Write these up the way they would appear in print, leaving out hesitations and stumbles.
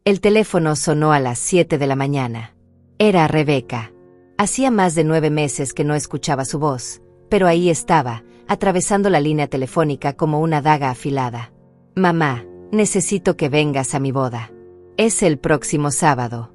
El teléfono sonó a las 7 de la mañana. Era Rebeca. Hacía más de 9 meses que no escuchaba su voz, pero ahí estaba, atravesando la línea telefónica como una daga afilada. Mamá, necesito que vengas a mi boda. Es el próximo sábado.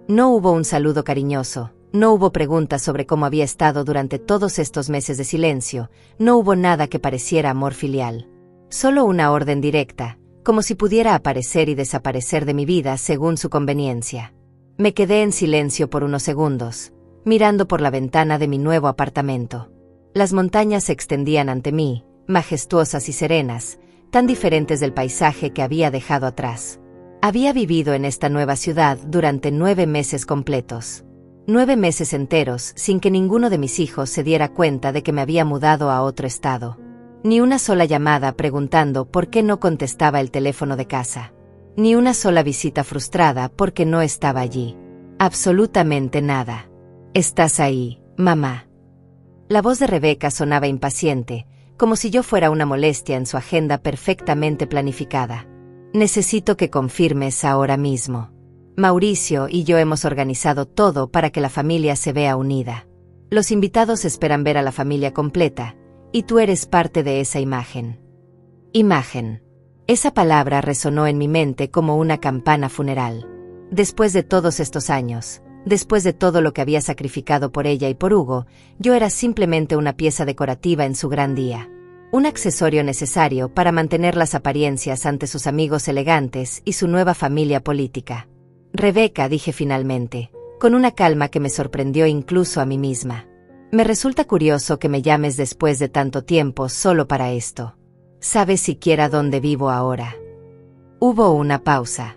No hubo un saludo cariñoso, no hubo preguntas sobre cómo había estado durante todos estos meses de silencio, no hubo nada que pareciera amor filial. Solo una orden directa, como si pudiera aparecer y desaparecer de mi vida según su conveniencia. Me quedé en silencio por unos segundos, mirando por la ventana de mi nuevo apartamento. Las montañas se extendían ante mí, majestuosas y serenas, tan diferentes del paisaje que había dejado atrás. Había vivido en esta nueva ciudad durante 9 meses completos. 9 meses enteros sin que ninguno de mis hijos se diera cuenta de que me había mudado a otro estado. Ni una sola llamada preguntando por qué no contestaba el teléfono de casa. Ni una sola visita frustrada porque no estaba allí. Absolutamente nada. ¿Estás ahí, mamá? La voz de Rebeca sonaba impaciente, como si yo fuera una molestia en su agenda perfectamente planificada. Necesito que confirmes ahora mismo. Mauricio y yo hemos organizado todo para que la familia se vea unida. Los invitados esperan ver a la familia completa, y tú eres parte de esa imagen. Imagen. Esa palabra resonó en mi mente como una campana funeral. Después de todos estos años, después de todo lo que había sacrificado por ella y por Hugo, yo era simplemente una pieza decorativa en su gran día. Un accesorio necesario para mantener las apariencias ante sus amigos elegantes y su nueva familia política. Rebeca, dije finalmente, con una calma que me sorprendió incluso a mí misma. Me resulta curioso que me llames después de tanto tiempo solo para esto. ¿Sabes siquiera dónde vivo ahora? Hubo una pausa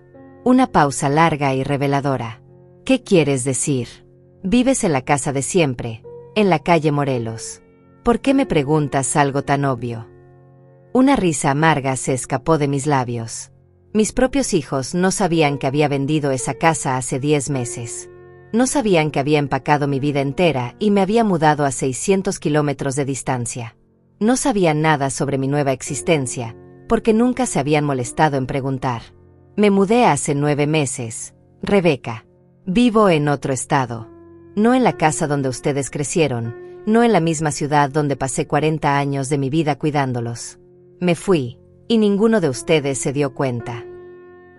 larga y reveladora. ¿Qué quieres decir? Vives en la casa de siempre, en la calle Morelos. ¿Por qué me preguntas algo tan obvio? Una risa amarga se escapó de mis labios. Mis propios hijos no sabían que había vendido esa casa hace 10 meses. No sabían que había empacado mi vida entera y me había mudado a 600 kilómetros de distancia. No sabían nada sobre mi nueva existencia, porque nunca se habían molestado en preguntar. Me mudé hace 9 meses, Rebeca. Vivo en otro estado. No en la casa donde ustedes crecieron, no en la misma ciudad donde pasé 40 años de mi vida cuidándolos. Me fui, y ninguno de ustedes se dio cuenta.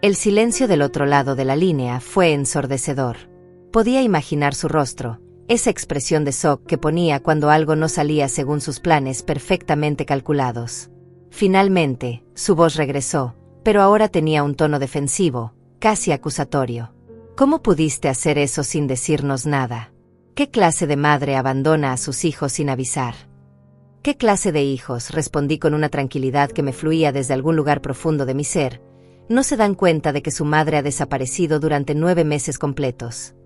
El silencio del otro lado de la línea fue ensordecedor. Podía imaginar su rostro, esa expresión de shock que ponía cuando algo no salía según sus planes perfectamente calculados. Finalmente, su voz regresó, pero ahora tenía un tono defensivo, casi acusatorio. ¿Cómo pudiste hacer eso sin decirnos nada? ¿Qué clase de madre abandona a sus hijos sin avisar? ¿Qué clase de hijos? Respondí con una tranquilidad que me fluía desde algún lugar profundo de mi ser. No se dan cuenta de que su madre ha desaparecido durante 9 meses completos.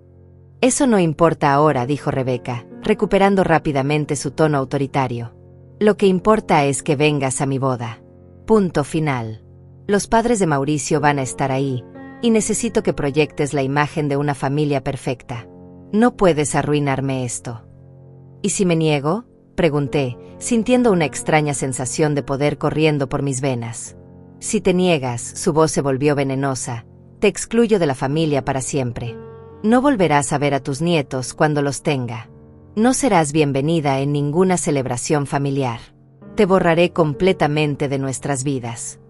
Eso no importa ahora, dijo Rebeca, recuperando rápidamente su tono autoritario. Lo que importa es que vengas a mi boda. Punto final. Los padres de Mauricio van a estar ahí, y necesito que proyectes la imagen de una familia perfecta. No puedes arruinarme esto. ¿Y si me niego? Pregunté, sintiendo una extraña sensación de poder corriendo por mis venas. Si te niegas, su voz se volvió venenosa, te excluyo de la familia para siempre. No volverás a ver a tus nietos cuando los tenga. No serás bienvenida en ninguna celebración familiar. Te borraré completamente de nuestras vidas.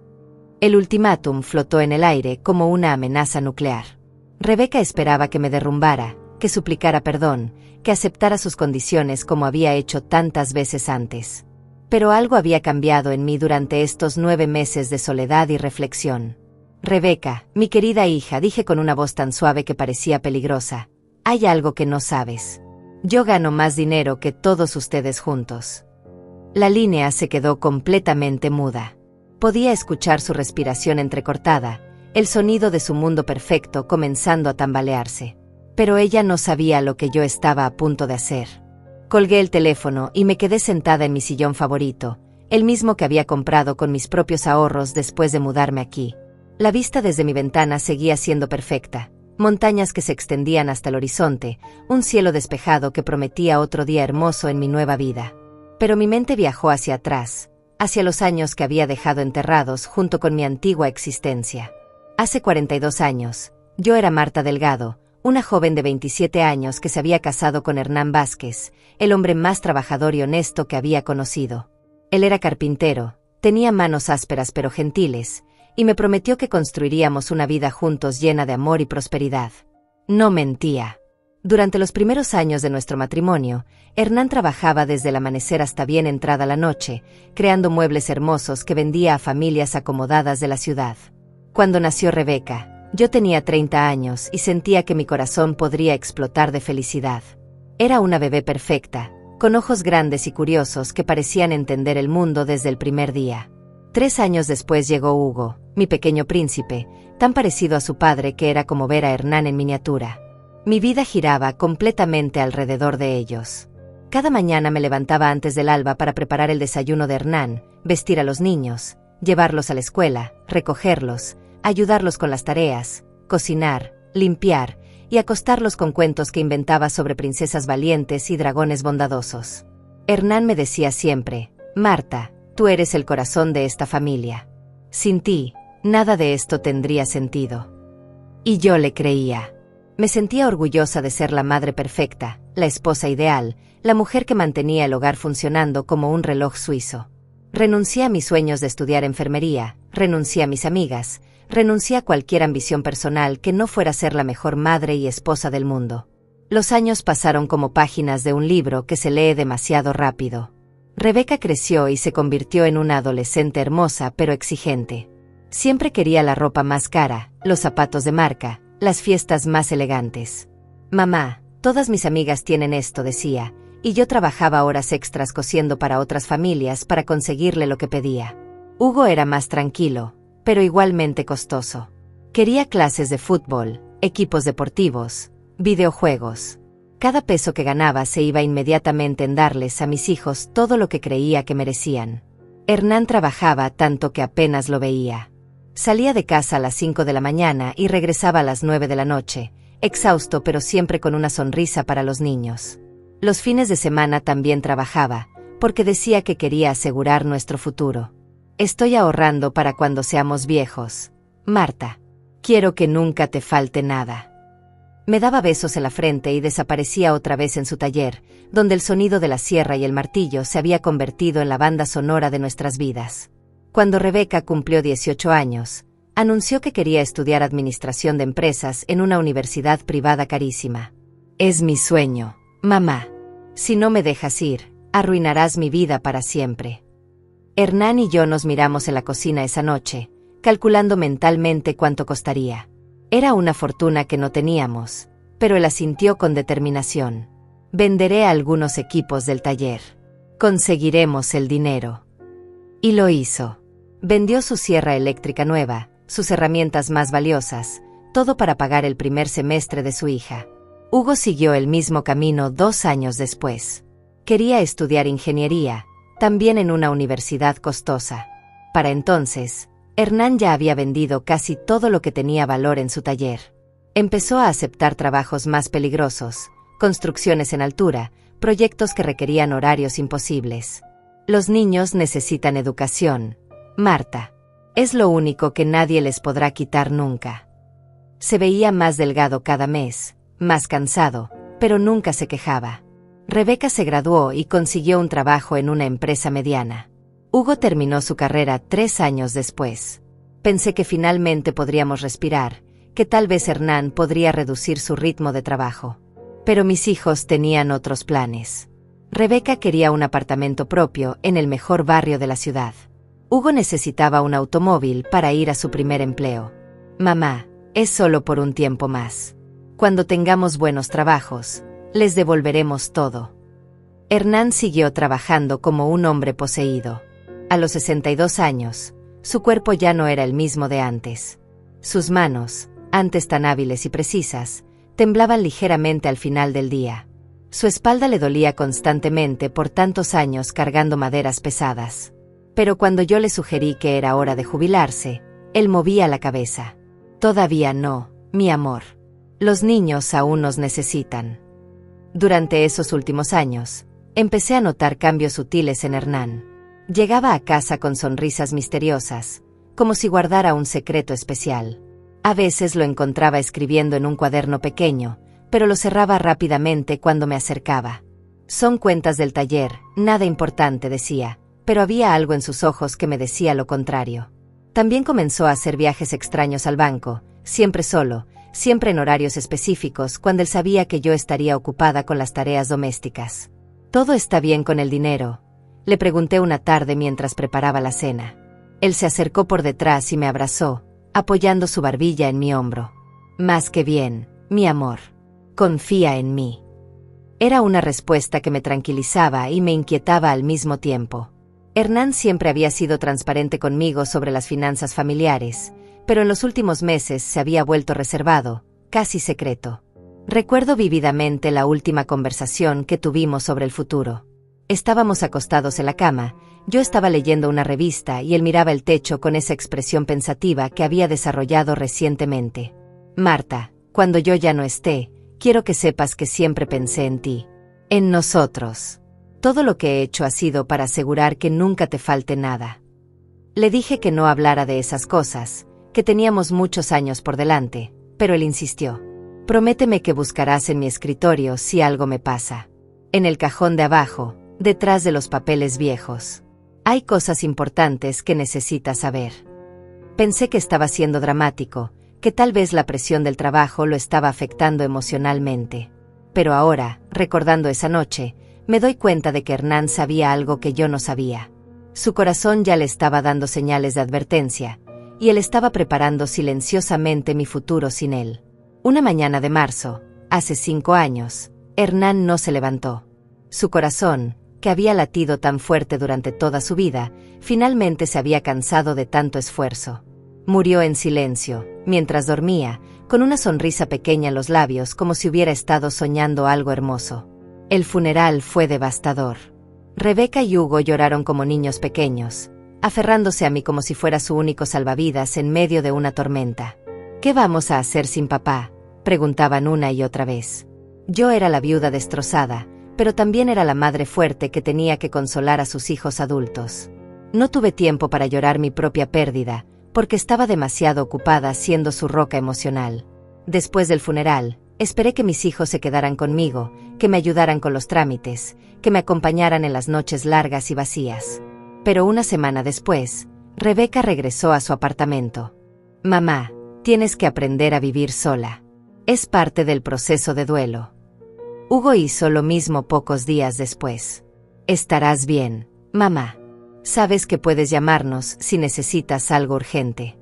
El ultimátum flotó en el aire como una amenaza nuclear. Rebeca esperaba que me derrumbara, que suplicara perdón, que aceptara sus condiciones como había hecho tantas veces antes. Pero algo había cambiado en mí durante estos 9 meses de soledad y reflexión. Rebeca, mi querida hija, dije con una voz tan suave que parecía peligrosa, hay algo que no sabes. Yo gano más dinero que todos ustedes juntos. La línea se quedó completamente muda. Podía escuchar su respiración entrecortada, el sonido de su mundo perfecto comenzando a tambalearse. Pero ella no sabía lo que yo estaba a punto de hacer. Colgué el teléfono y me quedé sentada en mi sillón favorito, el mismo que había comprado con mis propios ahorros después de mudarme aquí. La vista desde mi ventana seguía siendo perfecta, montañas que se extendían hasta el horizonte, un cielo despejado que prometía otro día hermoso en mi nueva vida. Pero mi mente viajó hacia atrás, hacia los años que había dejado enterrados junto con mi antigua existencia. Hace 42 años, yo era Marta Delgado, una joven de 27 años que se había casado con Hernán Vázquez, el hombre más trabajador y honesto que había conocido. Él era carpintero, tenía manos ásperas pero gentiles, y me prometió que construiríamos una vida juntos llena de amor y prosperidad. No mentía. Durante los primeros años de nuestro matrimonio, Hernán trabajaba desde el amanecer hasta bien entrada la noche, creando muebles hermosos que vendía a familias acomodadas de la ciudad. Cuando nació Rebeca, yo tenía 30 años y sentía que mi corazón podría explotar de felicidad. Era una bebé perfecta, con ojos grandes y curiosos que parecían entender el mundo desde el primer día. 3 años después llegó Hugo, mi pequeño príncipe, tan parecido a su padre que era como ver a Hernán en miniatura. Mi vida giraba completamente alrededor de ellos. Cada mañana me levantaba antes del alba para preparar el desayuno de Hernán, vestir a los niños, llevarlos a la escuela, recogerlos, ayudarlos con las tareas, cocinar, limpiar y acostarlos con cuentos que inventaba sobre princesas valientes y dragones bondadosos. Hernán me decía siempre: Marta, tú eres el corazón de esta familia. Sin ti, nada de esto tendría sentido. Y yo le creía. Me sentía orgullosa de ser la madre perfecta, la esposa ideal, la mujer que mantenía el hogar funcionando como un reloj suizo. Renuncié a mis sueños de estudiar enfermería, renuncié a mis amigas, renuncié a cualquier ambición personal que no fuera ser la mejor madre y esposa del mundo. Los años pasaron como páginas de un libro que se lee demasiado rápido. Rebeca creció y se convirtió en una adolescente hermosa pero exigente. Siempre quería la ropa más cara, los zapatos de marca, las fiestas más elegantes. Mamá, todas mis amigas tienen esto, decía, y yo trabajaba horas extras cosiendo para otras familias para conseguirle lo que pedía. Hugo era más tranquilo, pero igualmente costoso. Quería clases de fútbol, equipos deportivos, videojuegos. Cada peso que ganaba se iba inmediatamente en darles a mis hijos todo lo que creía que merecían. Hernán trabajaba tanto que apenas lo veía. Salía de casa a las 5 de la mañana y regresaba a las 9 de la noche, exhausto pero siempre con una sonrisa para los niños. Los fines de semana también trabajaba, porque decía que quería asegurar nuestro futuro. Estoy ahorrando para cuando seamos viejos. Marta, quiero que nunca te falte nada. Me daba besos en la frente y desaparecía otra vez en su taller, donde el sonido de la sierra y el martillo se había convertido en la banda sonora de nuestras vidas. Cuando Rebeca cumplió 18 años, anunció que quería estudiar administración de empresas en una universidad privada carísima. Es mi sueño, mamá. Si no me dejas ir, arruinarás mi vida para siempre. Hernán y yo nos miramos en la cocina esa noche, calculando mentalmente cuánto costaría. Era una fortuna que no teníamos, pero él asintió con determinación. Venderé algunos equipos del taller. Conseguiremos el dinero. Y lo hizo. Vendió su sierra eléctrica nueva, sus herramientas más valiosas, todo para pagar el primer semestre de su hija. Hugo siguió el mismo camino 2 años después. Quería estudiar ingeniería, también en una universidad costosa. Para entonces, Hernán ya había vendido casi todo lo que tenía valor en su taller. Empezó a aceptar trabajos más peligrosos, construcciones en altura, proyectos que requerían horarios imposibles. Los niños necesitan educación, Marta. Es lo único que nadie les podrá quitar nunca. Se veía más delgado cada mes, más cansado, pero nunca se quejaba. Rebeca se graduó y consiguió un trabajo en una empresa mediana. Hugo terminó su carrera 3 años después. Pensé que finalmente podríamos respirar, que tal vez Hernán podría reducir su ritmo de trabajo. Pero mis hijos tenían otros planes. Rebeca quería un apartamento propio en el mejor barrio de la ciudad. Hugo necesitaba un automóvil para ir a su primer empleo. Mamá, es solo por un tiempo más. Cuando tengamos buenos trabajos, les devolveremos todo. Hernán siguió trabajando como un hombre poseído. A los 62 años, su cuerpo ya no era el mismo de antes. Sus manos, antes tan hábiles y precisas, temblaban ligeramente al final del día. Su espalda le dolía constantemente por tantos años cargando maderas pesadas. Pero cuando yo le sugerí que era hora de jubilarse, él movía la cabeza. Todavía no, mi amor. Los niños aún nos necesitan. Durante esos últimos años, empecé a notar cambios sutiles en Hernán. Llegaba a casa con sonrisas misteriosas, como si guardara un secreto especial. A veces lo encontraba escribiendo en un cuaderno pequeño, pero lo cerraba rápidamente cuando me acercaba. Son cuentas del taller, nada importante, decía, pero había algo en sus ojos que me decía lo contrario. También comenzó a hacer viajes extraños al banco, siempre solo, siempre en horarios específicos, cuando él sabía que yo estaría ocupada con las tareas domésticas. ¿Todo está bien con el dinero?, le pregunté una tarde mientras preparaba la cena. Él se acercó por detrás y me abrazó, apoyando su barbilla en mi hombro. Más que bien, mi amor. Confía en mí. Era una respuesta que me tranquilizaba y me inquietaba al mismo tiempo. Hernán siempre había sido transparente conmigo sobre las finanzas familiares, pero en los últimos meses se había vuelto reservado, casi secreto. Recuerdo vívidamente la última conversación que tuvimos sobre el futuro. Estábamos acostados en la cama, yo estaba leyendo una revista y él miraba el techo con esa expresión pensativa que había desarrollado recientemente. Marta, cuando yo ya no esté, quiero que sepas que siempre pensé en ti. En nosotros. Todo lo que he hecho ha sido para asegurar que nunca te falte nada. Le dije que no hablara de esas cosas, que teníamos muchos años por delante, pero él insistió. Prométeme que buscarás en mi escritorio si algo me pasa. En el cajón de abajo, detrás de los papeles viejos. Hay cosas importantes que necesitas saber. Pensé que estaba siendo dramático, que tal vez la presión del trabajo lo estaba afectando emocionalmente. Pero ahora, recordando esa noche, me doy cuenta de que Hernán sabía algo que yo no sabía. Su corazón ya le estaba dando señales de advertencia, y él estaba preparando silenciosamente mi futuro sin él. Una mañana de marzo, hace 5 años, Hernán no se levantó. Su corazón, que había latido tan fuerte durante toda su vida, finalmente se había cansado de tanto esfuerzo. Murió en silencio, mientras dormía, con una sonrisa pequeña en los labios como si hubiera estado soñando algo hermoso. El funeral fue devastador. Rebeca y Hugo lloraron como niños pequeños, aferrándose a mí como si fuera su único salvavidas en medio de una tormenta. ¿Qué vamos a hacer sin papá?, preguntaban una y otra vez. Yo era la viuda destrozada, pero también era la madre fuerte que tenía que consolar a sus hijos adultos. No tuve tiempo para llorar mi propia pérdida, porque estaba demasiado ocupada siendo su roca emocional. Después del funeral, esperé que mis hijos se quedaran conmigo, que me ayudaran con los trámites, que me acompañaran en las noches largas y vacías. Pero una semana después, Rebeca regresó a su apartamento. Mamá, tienes que aprender a vivir sola. Es parte del proceso de duelo. Hugo hizo lo mismo pocos días después. Estarás bien, mamá. Sabes que puedes llamarnos si necesitas algo urgente.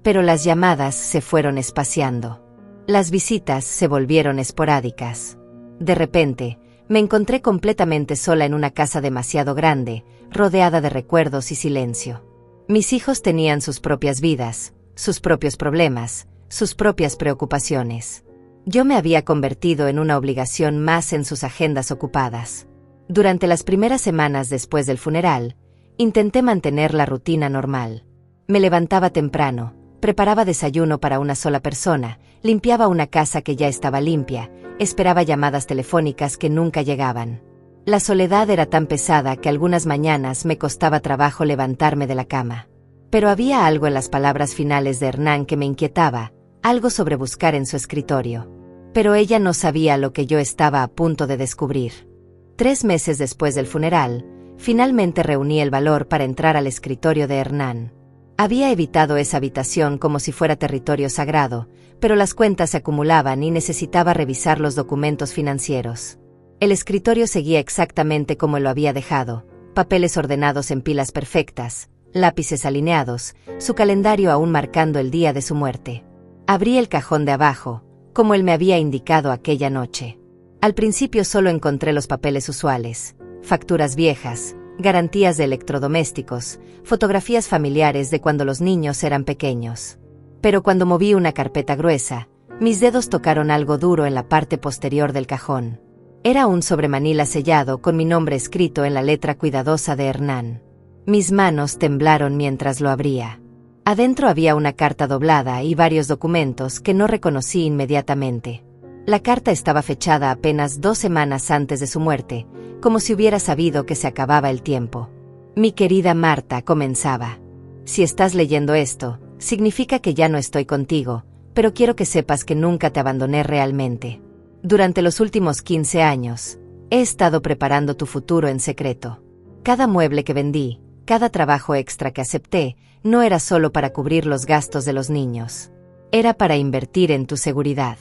Pero las llamadas se fueron espaciando. Las visitas se volvieron esporádicas. De repente, me encontré completamente sola en una casa demasiado grande, rodeada de recuerdos y silencio. Mis hijos tenían sus propias vidas, sus propios problemas, sus propias preocupaciones. Yo me había convertido en una obligación más en sus agendas ocupadas. Durante las primeras semanas después del funeral, intenté mantener la rutina normal. Me levantaba temprano, preparaba desayuno para una sola persona, limpiaba una casa que ya estaba limpia, esperaba llamadas telefónicas que nunca llegaban. La soledad era tan pesada que algunas mañanas me costaba trabajo levantarme de la cama. Pero había algo en las palabras finales de Hernán que me inquietaba, algo sobre buscar en su escritorio. Pero ella no sabía lo que yo estaba a punto de descubrir. 3 meses después del funeral, finalmente reuní el valor para entrar al escritorio de Hernán. Había evitado esa habitación como si fuera territorio sagrado, pero las cuentas se acumulaban y necesitaba revisar los documentos financieros. El escritorio seguía exactamente como lo había dejado, papeles ordenados en pilas perfectas, lápices alineados, su calendario aún marcando el día de su muerte. Abrí el cajón de abajo, como él me había indicado aquella noche. Al principio solo encontré los papeles usuales, facturas viejas, garantías de electrodomésticos, fotografías familiares de cuando los niños eran pequeños. Pero cuando moví una carpeta gruesa, mis dedos tocaron algo duro en la parte posterior del cajón. Era un sobremanila sellado con mi nombre escrito en la letra cuidadosa de Hernán. Mis manos temblaron mientras lo abría. Adentro había una carta doblada y varios documentos que no reconocí inmediatamente. La carta estaba fechada apenas 2 semanas antes de su muerte, como si hubiera sabido que se acababa el tiempo. Mi querida Marta, comenzaba. Si estás leyendo esto, Significa que ya no estoy contigo, pero quiero que sepas que nunca te abandoné realmente. Durante los últimos 15 años, he estado preparando tu futuro en secreto. Cada mueble que vendí, cada trabajo extra que acepté, no era solo para cubrir los gastos de los niños. Era para invertir en tu seguridad.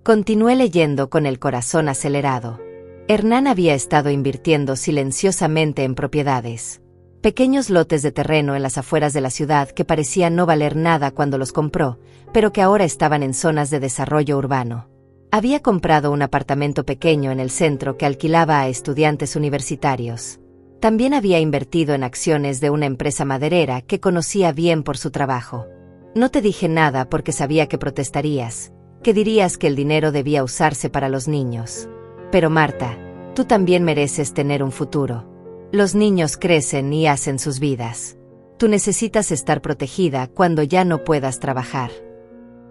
Continué leyendo con el corazón acelerado. Hernán había estado invirtiendo silenciosamente en propiedades. Pequeños lotes de terreno en las afueras de la ciudad que parecían no valer nada cuando los compró, pero que ahora estaban en zonas de desarrollo urbano. Había comprado un apartamento pequeño en el centro que alquilaba a estudiantes universitarios. También había invertido en acciones de una empresa maderera que conocía bien por su trabajo. No te dije nada porque sabía que protestarías, que dirías que el dinero debía usarse para los niños. Pero Marta, tú también mereces tener un futuro. Los niños crecen y hacen sus vidas. Tú necesitas estar protegida cuando ya no puedas trabajar.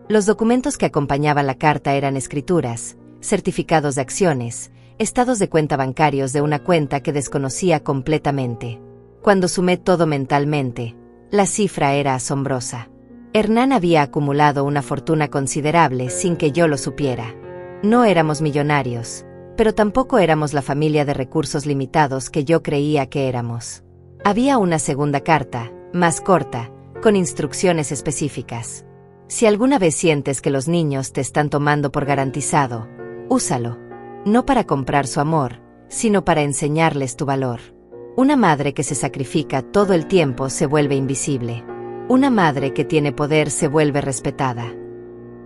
Los documentos que acompañaban la carta eran escrituras, certificados de acciones, estados de cuenta bancarios de una cuenta que desconocía completamente. Cuando sumé todo mentalmente, la cifra era asombrosa. Hernán había acumulado una fortuna considerable sin que yo lo supiera. No éramos millonarios, pero tampoco éramos la familia de recursos limitados que yo creía que éramos. Había una segunda carta, más corta, con instrucciones específicas. Si alguna vez sientes que los niños te están tomando por garantizado, úsalo. No para comprar su amor, sino para enseñarles tu valor. Una madre que se sacrifica todo el tiempo se vuelve invisible. Una madre que tiene poder se vuelve respetada.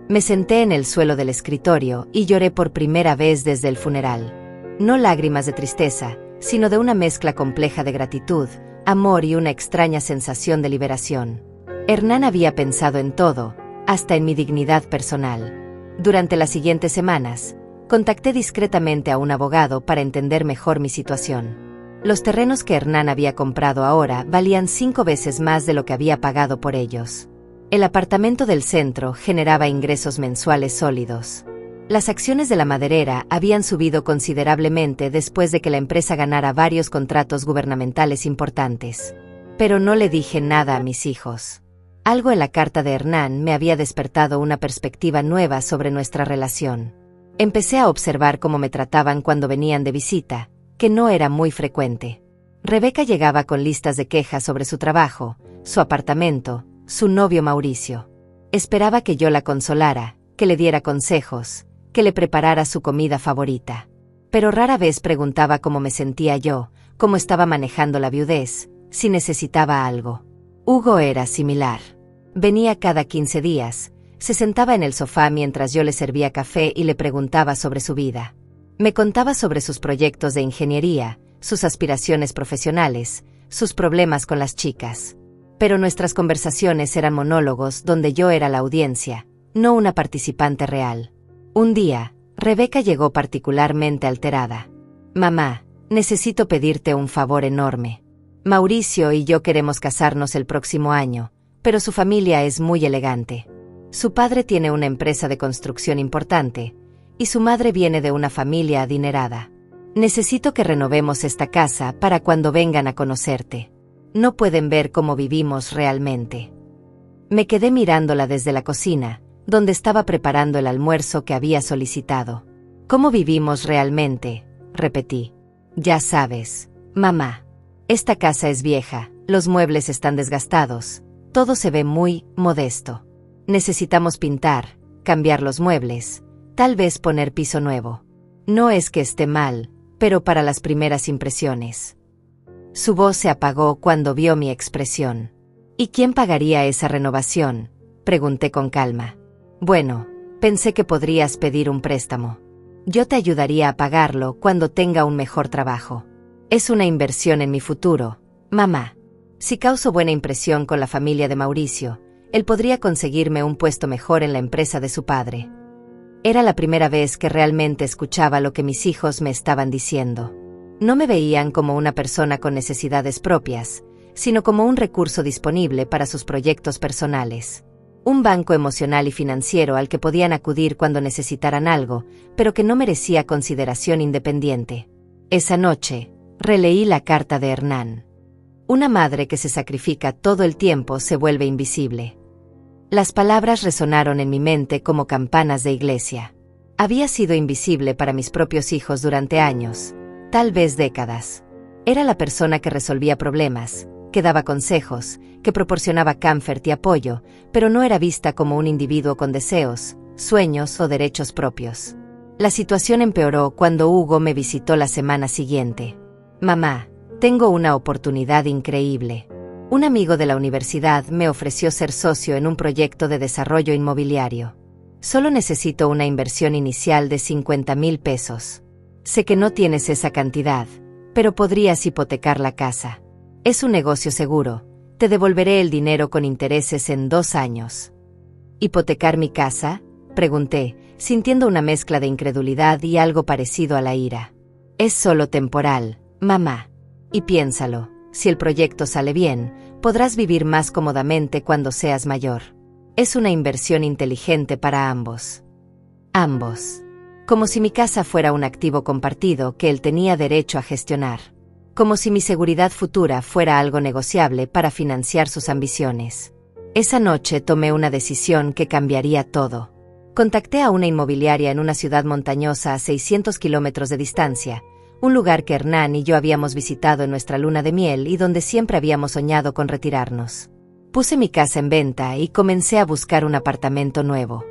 Me senté en el suelo del escritorio y lloré por primera vez desde el funeral. No lágrimas de tristeza, sino de una mezcla compleja de gratitud, amor y una extraña sensación de liberación. Hernán había pensado en todo, hasta en mi dignidad personal. Durante las siguientes semanas, contacté discretamente a un abogado para entender mejor mi situación. Los terrenos que Hernán había comprado ahora valían 5 veces más de lo que había pagado por ellos. El apartamento del centro generaba ingresos mensuales sólidos. Las acciones de la maderera habían subido considerablemente después de que la empresa ganara varios contratos gubernamentales importantes. Pero no le dije nada a mis hijos. Algo en la carta de Hernán me había despertado una perspectiva nueva sobre nuestra relación. Empecé a observar cómo me trataban cuando venían de visita, que no era muy frecuente. Rebeca llegaba con listas de quejas sobre su trabajo, su apartamento, su novio Mauricio. Esperaba que yo la consolara, que le diera consejos, que le preparara su comida favorita. Pero rara vez preguntaba cómo me sentía yo, cómo estaba manejando la viudez, si necesitaba algo. Hugo era similar. Venía cada 15 días, se sentaba en el sofá mientras yo le servía café y le preguntaba sobre su vida. Me contaba sobre sus proyectos de ingeniería, sus aspiraciones profesionales, sus problemas con las chicas. Pero nuestras conversaciones eran monólogos donde yo era la audiencia, no una participante real. Un día, Rebeca llegó particularmente alterada. «Mamá, necesito pedirte un favor enorme. Mauricio y yo queremos casarnos el próximo año, pero su familia es muy elegante. Su padre tiene una empresa de construcción importante, y su madre viene de una familia adinerada. Necesito que renovemos esta casa para cuando vengan a conocerte. No pueden ver cómo vivimos realmente». Me quedé mirándola desde la cocina, donde estaba preparando el almuerzo que había solicitado. «¿Cómo vivimos realmente?», repetí. «Ya sabes, mamá. Esta casa es vieja, los muebles están desgastados, todo se ve muy modesto. Necesitamos pintar, cambiar los muebles, tal vez poner piso nuevo. No es que esté mal, pero para las primeras impresiones». Su voz se apagó cuando vio mi expresión. «¿Y quién pagaría esa renovación?», pregunté con calma. «Bueno, pensé que podrías pedir un préstamo. Yo te ayudaría a pagarlo cuando tenga un mejor trabajo. Es una inversión en mi futuro, mamá. Si causo buena impresión con la familia de Mauricio, él podría conseguirme un puesto mejor en la empresa de su padre». Era la primera vez que realmente escuchaba lo que mis hijos me estaban diciendo. No me veían como una persona con necesidades propias, sino como un recurso disponible para sus proyectos personales. Un banco emocional y financiero al que podían acudir cuando necesitaran algo, pero que no merecía consideración independiente. Esa noche, releí la carta de Hernán. Una madre que se sacrifica todo el tiempo se vuelve invisible. Las palabras resonaron en mi mente como campanas de iglesia. Había sido invisible para mis propios hijos durante años, tal vez décadas. Era la persona que resolvía problemas, que daba consejos, que proporcionaba comfort y apoyo, pero no era vista como un individuo con deseos, sueños o derechos propios. La situación empeoró cuando Hugo me visitó la semana siguiente. Mamá, tengo una oportunidad increíble. Un amigo de la universidad me ofreció ser socio en un proyecto de desarrollo inmobiliario. Solo necesito una inversión inicial de 50,000 pesos. Sé que no tienes esa cantidad, pero podrías hipotecar la casa. Es un negocio seguro. Te devolveré el dinero con intereses en 2 años. ¿Hipotecar mi casa?, pregunté, sintiendo una mezcla de incredulidad y algo parecido a la ira. Es solo temporal, mamá. Y piénsalo. Si el proyecto sale bien, podrás vivir más cómodamente cuando seas mayor. Es una inversión inteligente para ambos. Ambos. Como si mi casa fuera un activo compartido que él tenía derecho a gestionar. Como si mi seguridad futura fuera algo negociable para financiar sus ambiciones. Esa noche tomé una decisión que cambiaría todo. Contacté a una inmobiliaria en una ciudad montañosa a 600 kilómetros de distancia, un lugar que Hernán y yo habíamos visitado en nuestra luna de miel y donde siempre habíamos soñado con retirarnos. Puse mi casa en venta y comencé a buscar un apartamento nuevo.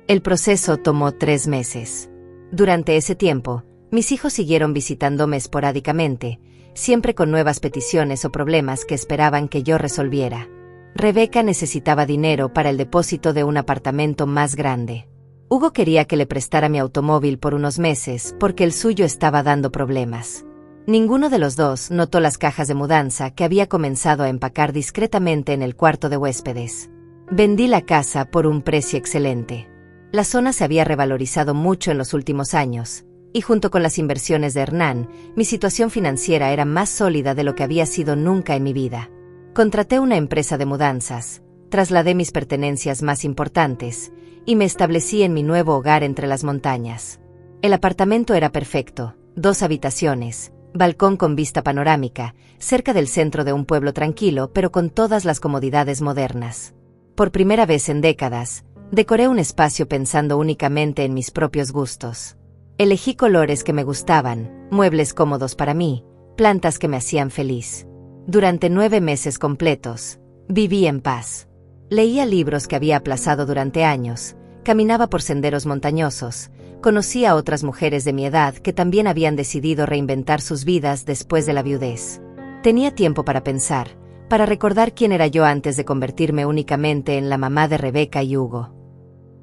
El proceso tomó 3 meses. Durante ese tiempo, mis hijos siguieron visitándome esporádicamente, siempre con nuevas peticiones o problemas que esperaban que yo resolviera. Rebeca necesitaba dinero para el depósito de un apartamento más grande. Hugo quería que le prestara mi automóvil por unos meses porque el suyo estaba dando problemas. Ninguno de los dos notó las cajas de mudanza que había comenzado a empacar discretamente en el cuarto de huéspedes. Vendí la casa por un precio excelente. La zona se había revalorizado mucho en los últimos años, y junto con las inversiones de Hernán, mi situación financiera era más sólida de lo que había sido nunca en mi vida. Contraté una empresa de mudanzas, trasladé mis pertenencias más importantes, y me establecí en mi nuevo hogar entre las montañas. El apartamento era perfecto, 2 habitaciones, balcón con vista panorámica, cerca del centro de un pueblo tranquilo pero con todas las comodidades modernas. Por primera vez en décadas, decoré un espacio pensando únicamente en mis propios gustos. Elegí colores que me gustaban, muebles cómodos para mí, plantas que me hacían feliz. Durante 9 meses completos, viví en paz. Leía libros que había aplazado durante años, caminaba por senderos montañosos, conocí a otras mujeres de mi edad que también habían decidido reinventar sus vidas después de la viudez. Tenía tiempo para pensar, para recordar quién era yo antes de convertirme únicamente en la mamá de Rebeca y Hugo.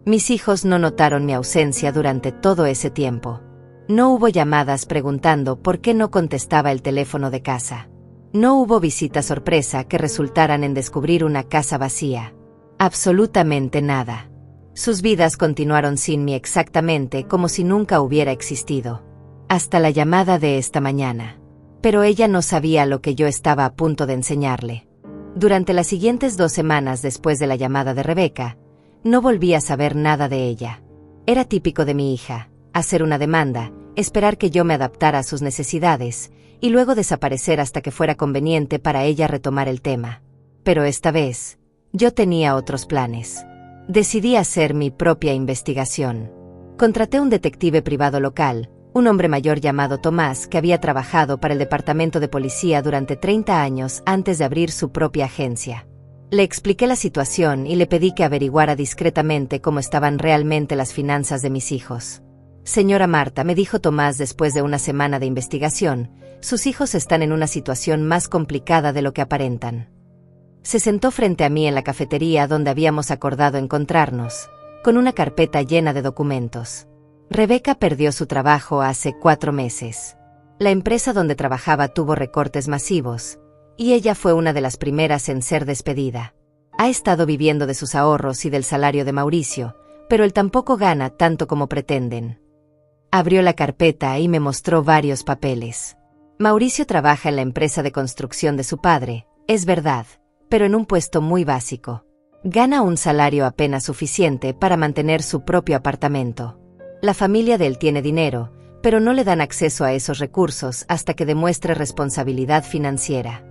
Mis hijos no notaron mi ausencia durante todo ese tiempo. No hubo llamadas preguntando por qué no contestaba el teléfono de casa. No hubo visitas sorpresa que resultaran en descubrir una casa vacía. Absolutamente nada. Sus vidas continuaron sin mí exactamente como si nunca hubiera existido. Hasta la llamada de esta mañana. Pero ella no sabía lo que yo estaba a punto de enseñarle. Durante las siguientes 2 semanas después de la llamada de Rebeca, no volví a saber nada de ella. Era típico de mi hija, hacer una demanda, esperar que yo me adaptara a sus necesidades, y luego desaparecer hasta que fuera conveniente para ella retomar el tema. Pero esta vez, yo tenía otros planes. Decidí hacer mi propia investigación. Contraté un detective privado local, un hombre mayor llamado Tomás que había trabajado para el departamento de policía durante 30 años antes de abrir su propia agencia. Le expliqué la situación y le pedí que averiguara discretamente cómo estaban realmente las finanzas de mis hijos. Señora Marta, me dijo Tomás después de una semana de investigación, sus hijos están en una situación más complicada de lo que aparentan. Se sentó frente a mí en la cafetería donde habíamos acordado encontrarnos, con una carpeta llena de documentos. Rebeca perdió su trabajo hace 4 meses. La empresa donde trabajaba tuvo recortes masivos, y ella fue una de las primeras en ser despedida. Ha estado viviendo de sus ahorros y del salario de Mauricio, pero él tampoco gana tanto como pretenden. Abrió la carpeta y me mostró varios papeles. Mauricio trabaja en la empresa de construcción de su padre, es verdad, pero en un puesto muy básico. Gana un salario apenas suficiente para mantener su propio apartamento. La familia de él tiene dinero, pero no le dan acceso a esos recursos hasta que demuestre responsabilidad financiera.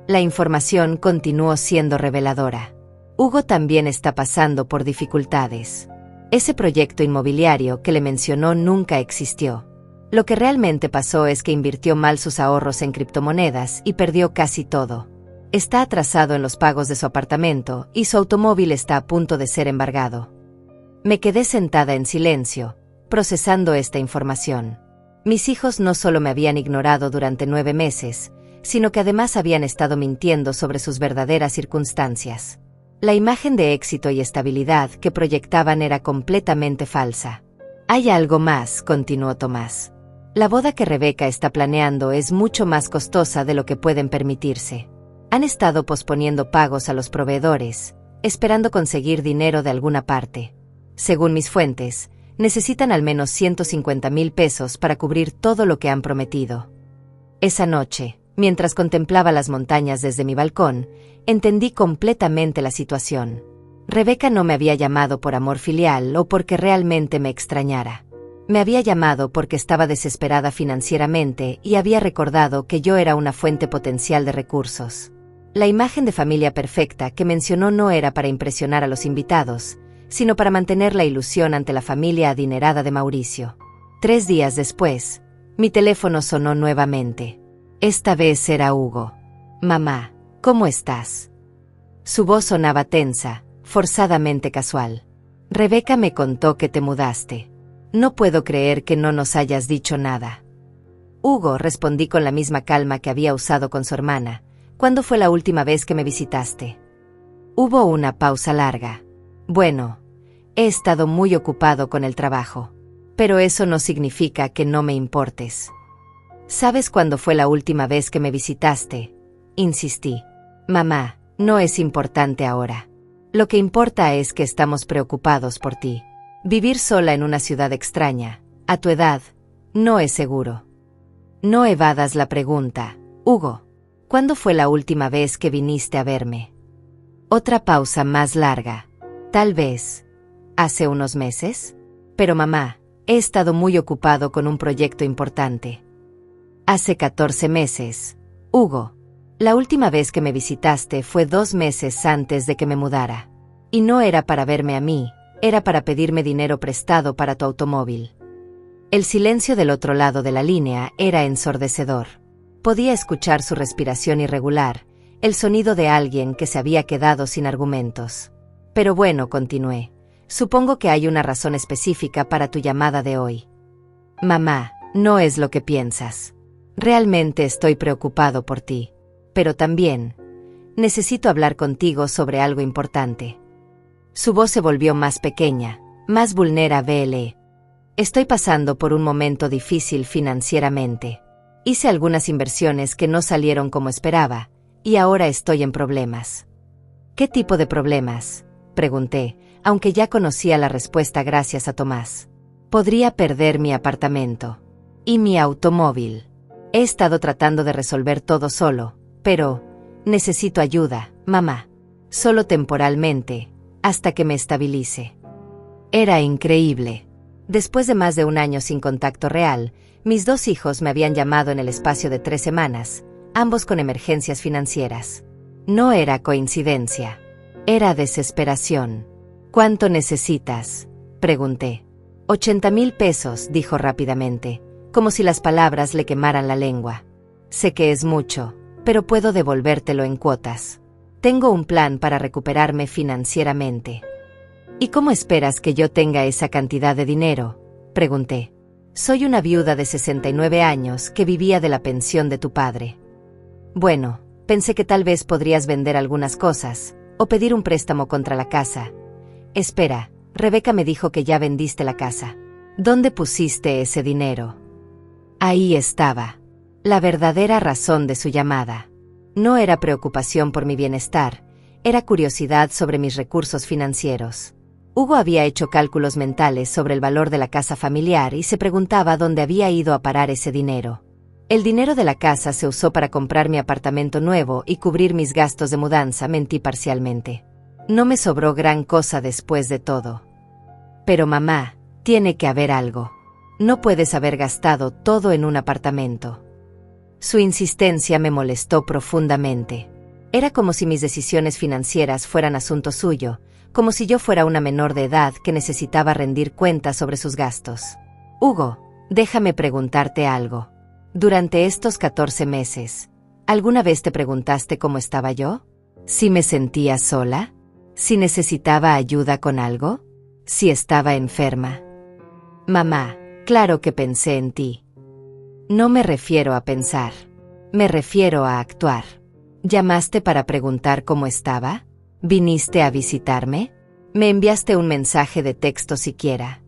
La información continuó siendo reveladora. Hugo también está pasando por dificultades. Ese proyecto inmobiliario que le mencionó nunca existió. Lo que realmente pasó es que invirtió mal sus ahorros en criptomonedas y perdió casi todo. Está atrasado en los pagos de su apartamento y su automóvil está a punto de ser embargado. Me quedé sentada en silencio, procesando esta información. Mis hijos no solo me habían ignorado durante 9 meses, sino que además habían estado mintiendo sobre sus verdaderas circunstancias. La imagen de éxito y estabilidad que proyectaban era completamente falsa. Hay algo más, continuó Tomás. La boda que Rebeca está planeando es mucho más costosa de lo que pueden permitirse. Han estado posponiendo pagos a los proveedores, esperando conseguir dinero de alguna parte. Según mis fuentes, necesitan al menos 150,000 pesos para cubrir todo lo que han prometido. Esa noche, mientras contemplaba las montañas desde mi balcón, entendí completamente la situación. Rebeca no me había llamado por amor filial o porque realmente me extrañara. Me había llamado porque estaba desesperada financieramente y había recordado que yo era una fuente potencial de recursos. La imagen de familia perfecta que mencionó no era para impresionar a los invitados, sino para mantener la ilusión ante la familia adinerada de Mauricio. 3 días después, mi teléfono sonó nuevamente. Esta vez era Hugo. Mamá, ¿cómo estás? Su voz sonaba tensa, forzadamente casual. Rebeca me contó que te mudaste. No puedo creer que no nos hayas dicho nada. Hugo, respondí con la misma calma que había usado con su hermana. ¿Cuándo fue la última vez que me visitaste? Hubo una pausa larga. Bueno, he estado muy ocupado con el trabajo. Pero eso no significa que no me importes. ¿Sabes cuándo fue la última vez que me visitaste? Insistí. Mamá, no es importante ahora. Lo que importa es que estamos preocupados por ti. Vivir sola en una ciudad extraña, a tu edad, no es seguro. No evadas la pregunta, Hugo. ¿Cuándo fue la última vez que viniste a verme? Otra pausa más larga. Tal vez, ¿hace unos meses? Pero mamá, he estado muy ocupado con un proyecto importante. Hace 14 meses, Hugo. La última vez que me visitaste fue 2 meses antes de que me mudara. Y no era para verme a mí, era para pedirme dinero prestado para tu automóvil. El silencio del otro lado de la línea era ensordecedor. Podía escuchar su respiración irregular, el sonido de alguien que se había quedado sin argumentos. Pero bueno, continué. Supongo que hay una razón específica para tu llamada de hoy. Mamá, no es lo que piensas. Realmente estoy preocupado por ti. Pero también, necesito hablar contigo sobre algo importante. Su voz se volvió más pequeña, más vulnerable. Estoy pasando por un momento difícil financieramente. Hice algunas inversiones que no salieron como esperaba, y ahora estoy en problemas. ¿Qué tipo de problemas?, pregunté, aunque ya conocía la respuesta gracias a Tomás. Podría perder mi apartamento. Y mi automóvil. He estado tratando de resolver todo solo, pero necesito ayuda, mamá. Solo temporalmente, hasta que me estabilice. Era increíble. Después de más de 1 año sin contacto real, mis 2 hijos me habían llamado en el espacio de 3 semanas, ambos con emergencias financieras. No era coincidencia. Era desesperación. ¿Cuánto necesitas?, pregunté. 80,000 pesos, dijo rápidamente, como si las palabras le quemaran la lengua. Sé que es mucho, pero puedo devolvértelo en cuotas. Tengo un plan para recuperarme financieramente. ¿Y cómo esperas que yo tenga esa cantidad de dinero?, pregunté. Soy una viuda de 69 años que vivía de la pensión de tu padre. Bueno, pensé que tal vez podrías vender algunas cosas, o pedir un préstamo contra la casa. Espera, Rebeca me dijo que ya vendiste la casa. ¿Dónde pusiste ese dinero? Ahí estaba. La verdadera razón de su llamada. No era preocupación por mi bienestar, era curiosidad sobre mis recursos financieros. Hugo había hecho cálculos mentales sobre el valor de la casa familiar y se preguntaba dónde había ido a parar ese dinero. El dinero de la casa se usó para comprar mi apartamento nuevo y cubrir mis gastos de mudanza, mentí parcialmente. No me sobró gran cosa después de todo. Pero mamá, tiene que haber algo. No puedes haber gastado todo en un apartamento. Su insistencia me molestó profundamente. Era como si mis decisiones financieras fueran asunto suyo, como si yo fuera una menor de edad que necesitaba rendir cuentas sobre sus gastos. Hugo, déjame preguntarte algo. Durante estos 14 meses, ¿alguna vez te preguntaste cómo estaba yo? ¿Si me sentía sola? ¿Si necesitaba ayuda con algo? ¿Si estaba enferma? Mamá, claro que pensé en ti. No me refiero a pensar. Me refiero a actuar. ¿Llamaste para preguntar cómo estaba? ¿Viniste a visitarme? ¿Me enviaste un mensaje de texto siquiera?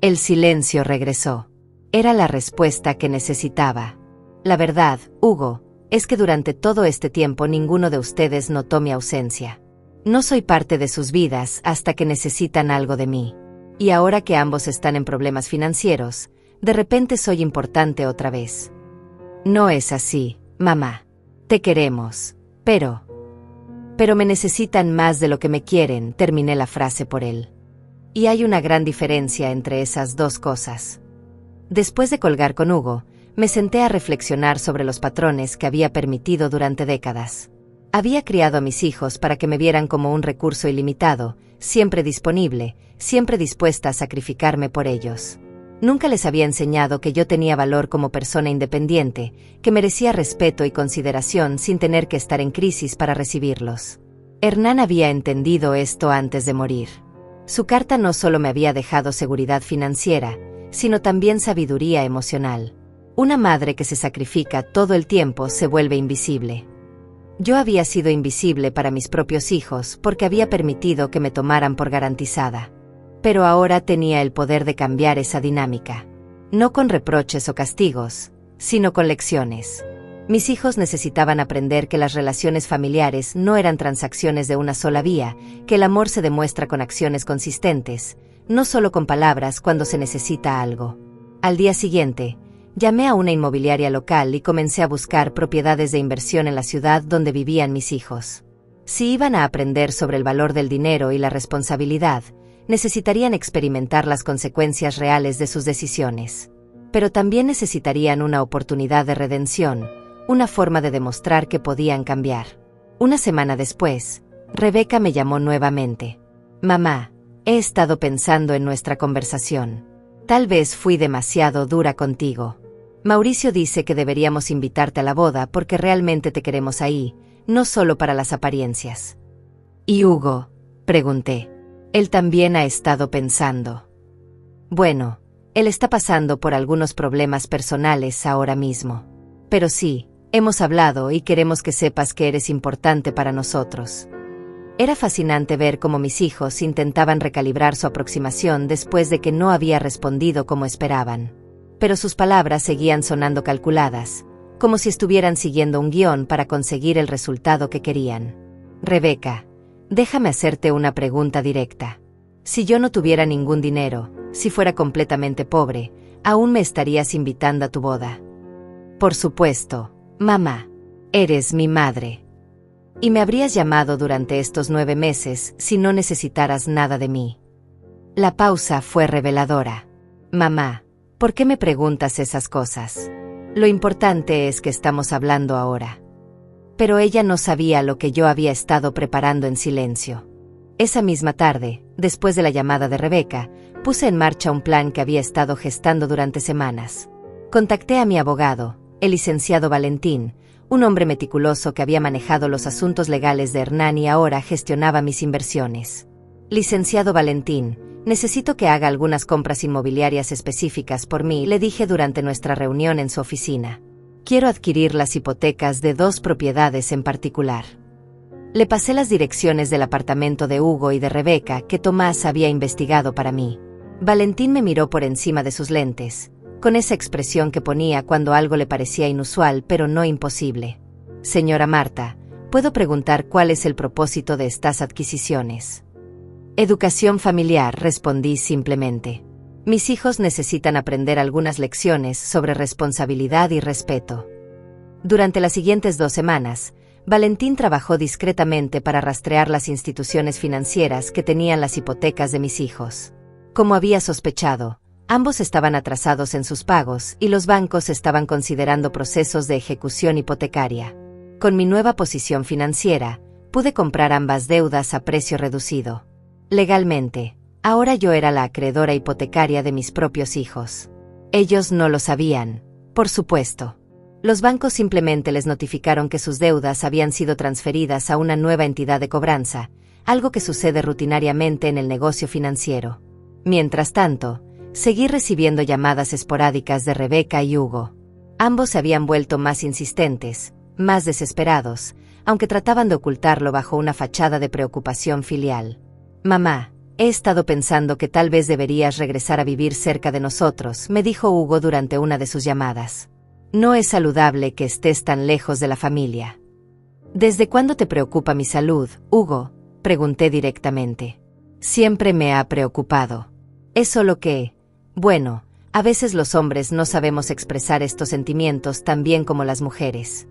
El silencio regresó. Era la respuesta que necesitaba. La verdad, Hugo, es que durante todo este tiempo ninguno de ustedes notó mi ausencia. No soy parte de sus vidas hasta que necesitan algo de mí. Y ahora que ambos están en problemas financieros, de repente soy importante otra vez. No es así, mamá. Te queremos, pero me necesitan más de lo que me quieren, terminé la frase por él. Y hay una gran diferencia entre esas dos cosas. Después de colgar con Hugo, me senté a reflexionar sobre los patrones que había permitido durante décadas. Había criado a mis hijos para que me vieran como un recurso ilimitado, siempre disponible, siempre dispuesta a sacrificarme por ellos. Nunca les había enseñado que yo tenía valor como persona independiente, que merecía respeto y consideración sin tener que estar en crisis para recibirlos. Hernán había entendido esto antes de morir. Su carta no solo me había dejado seguridad financiera, sino también sabiduría emocional. Una madre que se sacrifica todo el tiempo se vuelve invisible. Yo había sido invisible para mis propios hijos porque había permitido que me tomaran por garantizada. Pero ahora tenía el poder de cambiar esa dinámica. No con reproches o castigos, sino con lecciones. Mis hijos necesitaban aprender que las relaciones familiares no eran transacciones de una sola vía, que el amor se demuestra con acciones consistentes, no solo con palabras cuando se necesita algo. Al día siguiente, llamé a una inmobiliaria local y comencé a buscar propiedades de inversión en la ciudad donde vivían mis hijos. Si iban a aprender sobre el valor del dinero y la responsabilidad, necesitarían experimentar las consecuencias reales de sus decisiones. Pero también necesitarían una oportunidad de redención, una forma de demostrar que podían cambiar. Una semana después, Rebeca me llamó nuevamente. Mamá, he estado pensando en nuestra conversación. Tal vez fui demasiado dura contigo. Mauricio dice que deberíamos invitarte a la boda porque realmente te queremos ahí, no solo para las apariencias. ¿Y Hugo? Pregunté. Él también ha estado pensando. Bueno, él está pasando por algunos problemas personales ahora mismo. Pero sí, hemos hablado y queremos que sepas que eres importante para nosotros. Era fascinante ver cómo mis hijos intentaban recalibrar su aproximación después de que no había respondido como esperaban. Pero sus palabras seguían sonando calculadas, como si estuvieran siguiendo un guión para conseguir el resultado que querían. Rebeca, déjame hacerte una pregunta directa. Si yo no tuviera ningún dinero, si fuera completamente pobre, ¿aún me estarías invitando a tu boda? Por supuesto, mamá. Eres mi madre. Y me habrías llamado durante estos 9 meses si no necesitaras nada de mí. La pausa fue reveladora. Mamá, ¿por qué me preguntas esas cosas? Lo importante es que estamos hablando ahora. Pero ella no sabía lo que yo había estado preparando en silencio. Esa misma tarde, después de la llamada de Rebeca, puse en marcha un plan que había estado gestando durante semanas. Contacté a mi abogado, el licenciado Valentín, un hombre meticuloso que había manejado los asuntos legales de Hernán y ahora gestionaba mis inversiones. Licenciado Valentín, necesito que haga algunas compras inmobiliarias específicas por mí, le dije durante nuestra reunión en su oficina. Quiero adquirir las hipotecas de 2 propiedades en particular. Le pasé las direcciones del apartamento de Hugo y de Rebeca que Tomás había investigado para mí. Valentín me miró por encima de sus lentes, con esa expresión que ponía cuando algo le parecía inusual pero no imposible. Señora Marta, ¿puedo preguntar cuál es el propósito de estas adquisiciones? Educación familiar, respondí simplemente. Mis hijos necesitan aprender algunas lecciones sobre responsabilidad y respeto. Durante las siguientes 2 semanas, Valentín trabajó discretamente para rastrear las instituciones financieras que tenían las hipotecas de mis hijos. Como había sospechado, ambos estaban atrasados en sus pagos y los bancos estaban considerando procesos de ejecución hipotecaria. Con mi nueva posición financiera, pude comprar ambas deudas a precio reducido. Legalmente, ahora yo era la acreedora hipotecaria de mis propios hijos. Ellos no lo sabían, por supuesto. Los bancos simplemente les notificaron que sus deudas habían sido transferidas a una nueva entidad de cobranza, algo que sucede rutinariamente en el negocio financiero. Mientras tanto, seguí recibiendo llamadas esporádicas de Rebeca y Hugo. Ambos se habían vuelto más insistentes, más desesperados, aunque trataban de ocultarlo bajo una fachada de preocupación filial. «Mamá, he estado pensando que tal vez deberías regresar a vivir cerca de nosotros», me dijo Hugo durante una de sus llamadas. «No es saludable que estés tan lejos de la familia». «¿Desde cuándo te preocupa mi salud, Hugo?», pregunté directamente. «Siempre me ha preocupado. Es solo que, bueno, a veces los hombres no sabemos expresar estos sentimientos tan bien como las mujeres».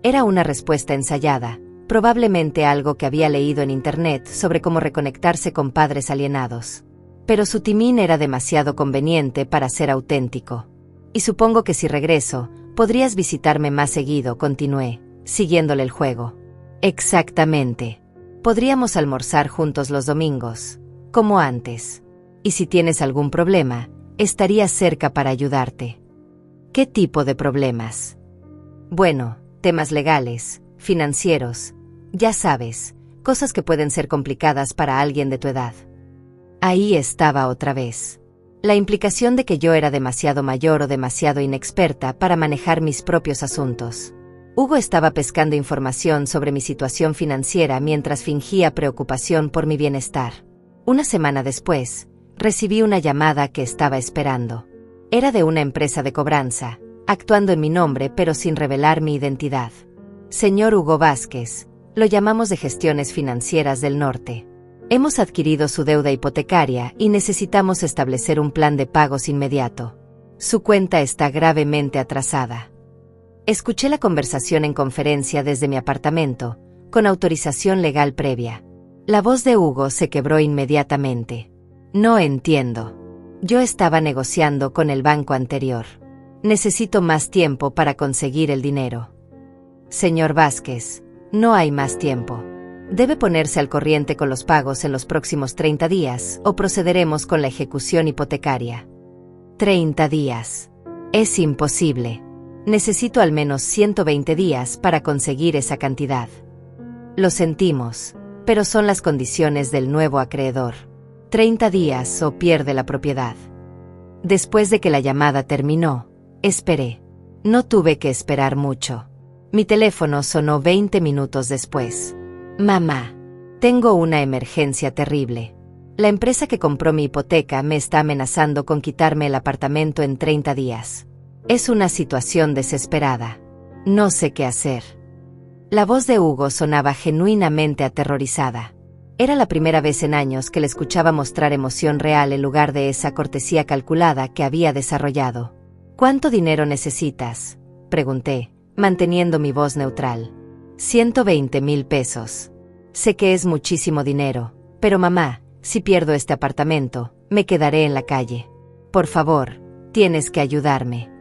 Era una respuesta ensayada, probablemente algo que había leído en internet sobre cómo reconectarse con padres alienados. Pero su timín era demasiado conveniente para ser auténtico. «Y supongo que si regreso, podrías visitarme más seguido», continué, siguiéndole el juego. «Exactamente. Podríamos almorzar juntos los domingos, como antes. Y si tienes algún problema, estaría cerca para ayudarte». «¿Qué tipo de problemas?» «Bueno, temas legales, financieros, ya sabes, cosas que pueden ser complicadas para alguien de tu edad». Ahí estaba otra vez. La implicación de que yo era demasiado mayor o demasiado inexperta para manejar mis propios asuntos. Hugo estaba pescando información sobre mi situación financiera mientras fingía preocupación por mi bienestar. Una semana después, recibí una llamada que estaba esperando. Era de una empresa de cobranza, actuando en mi nombre pero sin revelar mi identidad. «Señor Hugo Vázquez, lo llamamos de Gestiones Financieras del Norte. Hemos adquirido su deuda hipotecaria y necesitamos establecer un plan de pagos inmediato. Su cuenta está gravemente atrasada». Escuché la conversación en conferencia desde mi apartamento, con autorización legal previa. La voz de Hugo se quebró inmediatamente. «No entiendo. Yo estaba negociando con el banco anterior. Necesito más tiempo para conseguir el dinero». «Señor Vázquez, no hay más tiempo. Debe ponerse al corriente con los pagos en los próximos 30 días o procederemos con la ejecución hipotecaria». «30 días. Es imposible. Necesito al menos 120 días para conseguir esa cantidad». «Lo sentimos, pero son las condiciones del nuevo acreedor. 30 días o pierde la propiedad». Después de que la llamada terminó, esperé. No tuve que esperar mucho. Mi teléfono sonó 20 minutos después. «Mamá, tengo una emergencia terrible. La empresa que compró mi hipoteca me está amenazando con quitarme el apartamento en 30 días. Es una situación desesperada. No sé qué hacer». La voz de Hugo sonaba genuinamente aterrorizada. Era la primera vez en años que le escuchaba mostrar emoción real en lugar de esa cortesía calculada que había desarrollado. «¿Cuánto dinero necesitas?», pregunté, manteniendo mi voz neutral. «120,000 pesos. Sé que es muchísimo dinero, pero mamá, si pierdo este apartamento, me quedaré en la calle. Por favor, tienes que ayudarme».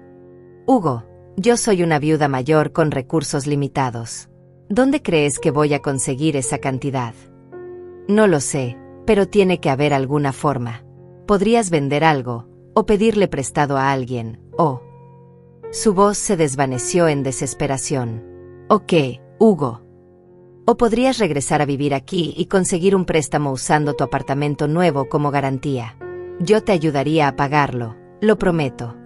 «Hugo, yo soy una viuda mayor con recursos limitados. ¿Dónde crees que voy a conseguir esa cantidad?». «No lo sé, pero tiene que haber alguna forma. Podrías vender algo, o pedirle prestado a alguien, o…». Su voz se desvaneció en desesperación. «Ok, Hugo. O podrías regresar a vivir aquí y conseguir un préstamo usando tu apartamento nuevo como garantía. Yo te ayudaría a pagarlo, lo prometo».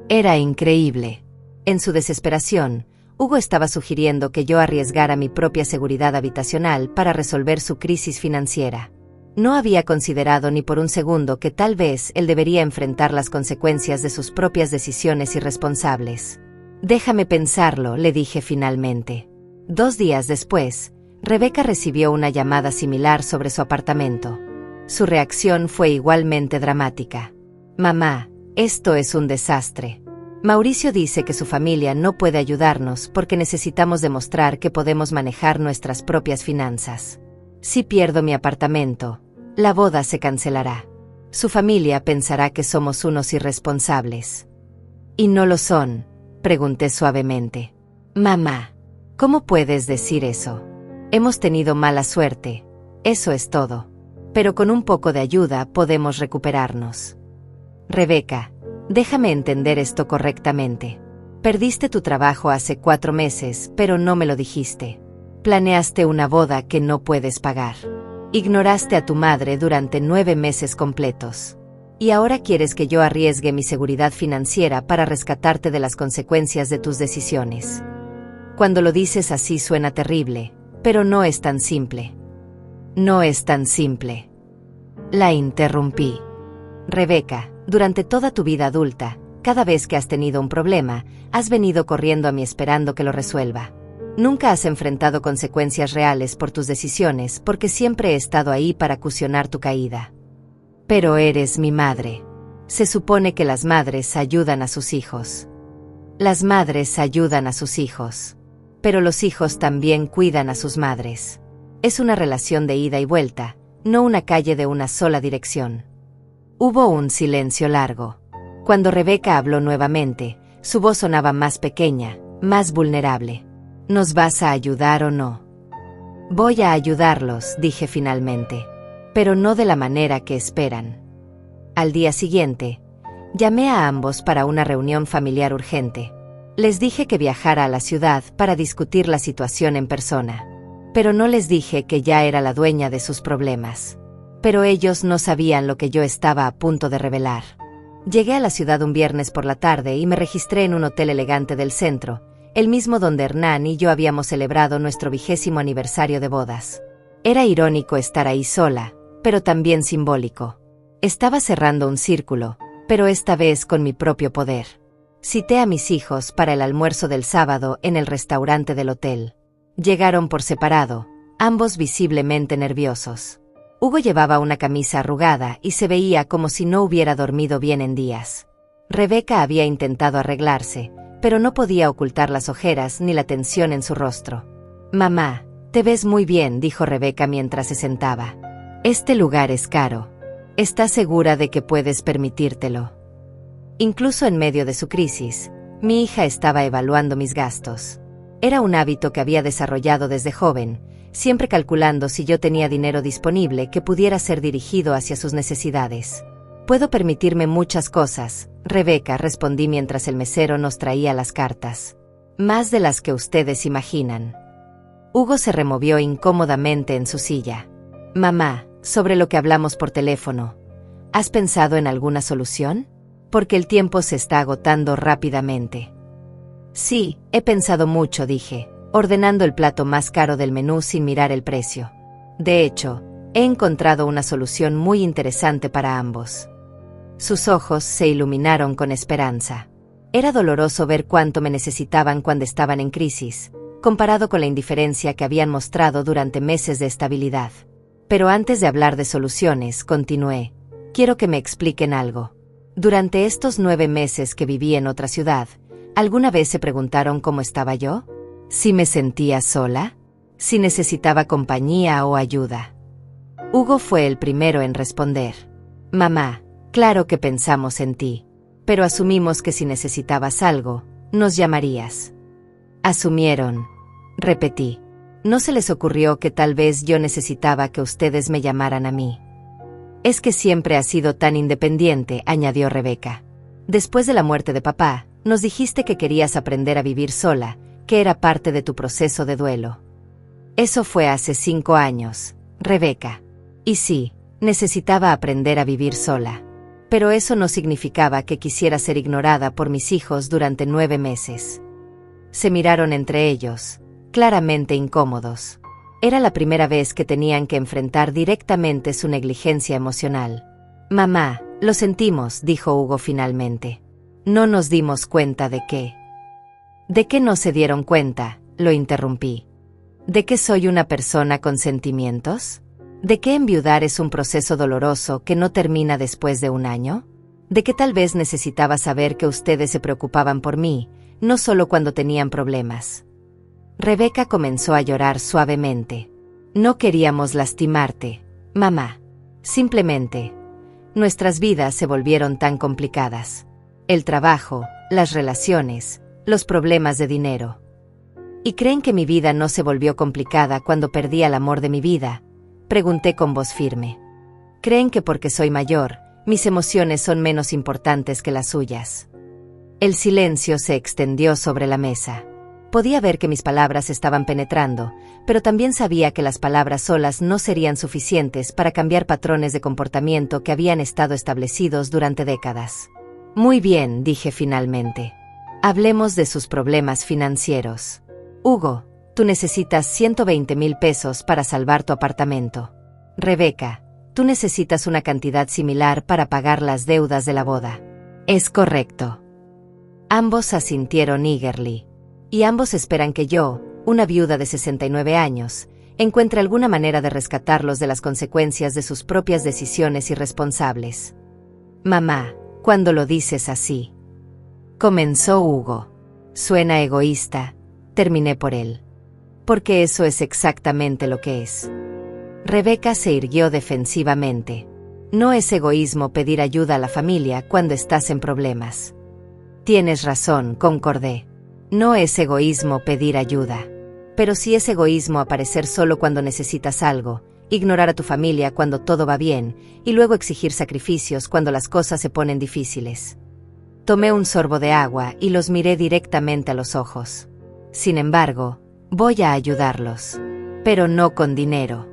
Era increíble. En su desesperación, Hugo estaba sugiriendo que yo arriesgara mi propia seguridad habitacional para resolver su crisis financiera. No había considerado ni por un segundo que tal vez él debería enfrentar las consecuencias de sus propias decisiones irresponsables. «Déjame pensarlo», le dije finalmente. 2 días después, Rebeca recibió una llamada similar sobre su apartamento. Su reacción fue igualmente dramática. «Mamá, esto es un desastre. Mauricio dice que su familia no puede ayudarnos porque necesitamos demostrar que podemos manejar nuestras propias finanzas. Si pierdo mi apartamento, la boda se cancelará. Su familia pensará que somos unos irresponsables». «¿Y no lo son?», pregunté suavemente. «Mamá, ¿Cómo puedes decir eso? Hemos tenido mala suerte, eso es todo. Pero con un poco de ayuda podemos recuperarnos. Rebeca, déjame entender esto correctamente. Perdiste tu trabajo hace 4 meses, pero no me lo dijiste. Planeaste una boda que no puedes pagar. Ignoraste a tu madre durante 9 meses completos. Y ahora quieres que yo arriesgue mi seguridad financiera para rescatarte de las consecuencias de tus decisiones. Cuando lo dices así suena terrible, pero no es tan simple. No es tan simple. La interrumpí. Rebeca, durante toda tu vida adulta, cada vez que has tenido un problema, has venido corriendo a mí esperando que lo resuelva. Nunca has enfrentado consecuencias reales por tus decisiones porque siempre he estado ahí para cushionar tu caída. Pero eres mi madre. Se supone que las madres ayudan a sus hijos. Las madres ayudan a sus hijos. Pero los hijos también cuidan a sus madres. Es una relación de ida y vuelta, no una calle de una sola dirección. Hubo un silencio largo. Cuando Rebeca habló nuevamente, su voz sonaba más pequeña, más vulnerable. ¿Nos vas a ayudar o no? Voy a ayudarlos, dije finalmente. Pero no de la manera que esperan. Al día siguiente, llamé a ambos para una reunión familiar urgente. Les dije que viajara a la ciudad para discutir la situación en persona. Pero no les dije que ya era la dueña de sus problemas. Pero ellos no sabían lo que yo estaba a punto de revelar. Llegué a la ciudad un viernes por la tarde y me registré en un hotel elegante del centro, el mismo donde Hernán y yo habíamos celebrado nuestro 20º aniversario de bodas. Era irónico estar ahí sola, pero también simbólico. Estaba cerrando un círculo, pero esta vez con mi propio poder. Cité a mis hijos para el almuerzo del sábado en el restaurante del hotel. Llegaron por separado, ambos visiblemente nerviosos. Hugo llevaba una camisa arrugada y se veía como si no hubiera dormido bien en días. Rebeca había intentado arreglarse, pero no podía ocultar las ojeras ni la tensión en su rostro. «Mamá, te ves muy bien», dijo Rebeca mientras se sentaba. «Este lugar es caro. ¿Estás segura de que puedes permitírtelo?» Incluso en medio de su crisis, mi hija estaba evaluando mis gastos. Era un hábito que había desarrollado desde joven, siempre calculando si yo tenía dinero disponible que pudiera ser dirigido hacia sus necesidades. «Puedo permitirme muchas cosas», Rebeca, respondí mientras el mesero nos traía las cartas. «Más de las que ustedes imaginan». Hugo se removió incómodamente en su silla. «Mamá, sobre lo que hablamos por teléfono, ¿has pensado en alguna solución? Porque el tiempo se está agotando rápidamente». «Sí, he pensado mucho», dije, ordenando el plato más caro del menú sin mirar el precio. «De hecho, he encontrado una solución muy interesante para ambos». Sus ojos se iluminaron con esperanza. Era doloroso ver cuánto me necesitaban cuando estaban en crisis, comparado con la indiferencia que habían mostrado durante meses de estabilidad. Pero antes de hablar de soluciones, continué. «Quiero que me expliquen algo. Durante estos 9 meses que viví en otra ciudad, ¿alguna vez se preguntaron cómo estaba yo? ¿Si me sentía sola? ¿Si necesitaba compañía o ayuda?» Hugo fue el primero en responder. «Mamá, claro que pensamos en ti. Pero asumimos que si necesitabas algo, nos llamarías». «Asumieron», repetí. «No se les ocurrió que tal vez yo necesitaba que ustedes me llamaran a mí». «Es que siempre has sido tan independiente», añadió Rebeca. «Después de la muerte de papá, nos dijiste que querías aprender a vivir sola, que era parte de tu proceso de duelo». «Eso fue hace 5 años, Rebeca. Y sí, necesitaba aprender a vivir sola. Pero eso no significaba que quisiera ser ignorada por mis hijos durante 9 meses». Se miraron entre ellos, claramente incómodos. Era la primera vez que tenían que enfrentar directamente su negligencia emocional. «Mamá, lo sentimos», dijo Hugo finalmente. «No nos dimos cuenta de qué». «¿De qué no se dieron cuenta?», lo interrumpí. «¿De que soy una persona con sentimientos? ¿De que enviudar es un proceso doloroso que no termina después de 1 año? ¿De que tal vez necesitaba saber que ustedes se preocupaban por mí, no solo cuando tenían problemas?» Rebeca comenzó a llorar suavemente. «No queríamos lastimarte, mamá. Simplemente, nuestras vidas se volvieron tan complicadas. El trabajo, las relaciones, los problemas de dinero. ¿Y creen que mi vida no se volvió complicada cuando perdí al amor de mi vida? Pregunté con voz firme. ¿Creen que porque soy mayor, mis emociones son menos importantes que las suyas? El silencio se extendió sobre la mesa. Podía ver que mis palabras estaban penetrando, pero también sabía que las palabras solas no serían suficientes para cambiar patrones de comportamiento que habían estado establecidos durante décadas. Muy bien, dije finalmente. Hablemos de sus problemas financieros. Hugo, tú necesitas 120,000 pesos para salvar tu apartamento. Rebeca, tú necesitas una cantidad similar para pagar las deudas de la boda. Es correcto. Ambos asintieron eagerly. Y ambos esperan que yo, una viuda de 69 años, encuentre alguna manera de rescatarlos de las consecuencias de sus propias decisiones irresponsables. Mamá, cuando lo dices así. Comenzó Hugo. Suena egoísta, terminé por él. Porque eso es exactamente lo que es. Rebeca se irguió defensivamente. No es egoísmo pedir ayuda a la familia cuando estás en problemas. Tienes razón, concordé. No es egoísmo pedir ayuda. Pero sí es egoísmo aparecer solo cuando necesitas algo, ignorar a tu familia cuando todo va bien, y luego exigir sacrificios cuando las cosas se ponen difíciles. Tomé un sorbo de agua y los miré directamente a los ojos. Sin embargo, voy a ayudarlos. Pero no con dinero.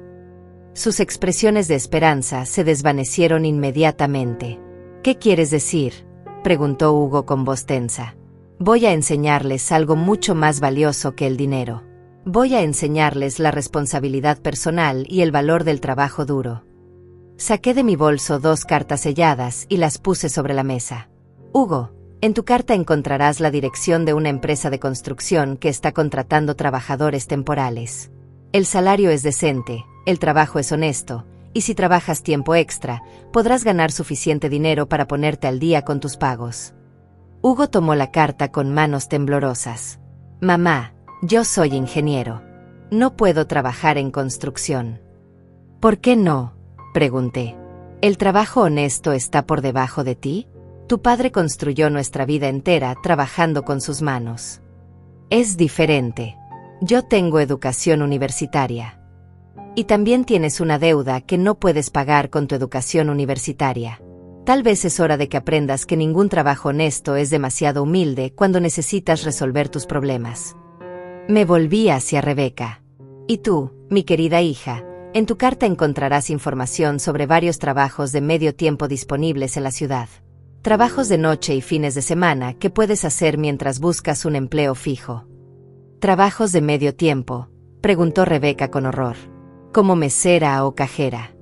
Sus expresiones de esperanza se desvanecieron inmediatamente. ¿Qué quieres decir?, preguntó Hugo con voz tensa. Voy a enseñarles algo mucho más valioso que el dinero. Voy a enseñarles la responsabilidad personal y el valor del trabajo duro. Saqué de mi bolso 2 cartas selladas y las puse sobre la mesa. Hugo, en tu carta encontrarás la dirección de una empresa de construcción que está contratando trabajadores temporales. El salario es decente, el trabajo es honesto, y si trabajas tiempo extra, podrás ganar suficiente dinero para ponerte al día con tus pagos. Hugo tomó la carta con manos temblorosas. Mamá, yo soy ingeniero. No puedo trabajar en construcción. ¿Por qué no?, pregunté. ¿El trabajo honesto está por debajo de ti? Tu padre construyó nuestra vida entera trabajando con sus manos. Es diferente. Yo tengo educación universitaria. Y también tienes una deuda que no puedes pagar con tu educación universitaria. Tal vez es hora de que aprendas que ningún trabajo honesto es demasiado humilde cuando necesitas resolver tus problemas. Me volví hacia Rebeca. Y tú, mi querida hija, en tu carta encontrarás información sobre varios trabajos de medio tiempo disponibles en la ciudad. Trabajos de noche y fines de semana que puedes hacer mientras buscas un empleo fijo. ¿Trabajos de medio tiempo?, preguntó Rebeca con horror. ¿Como mesera o cajera?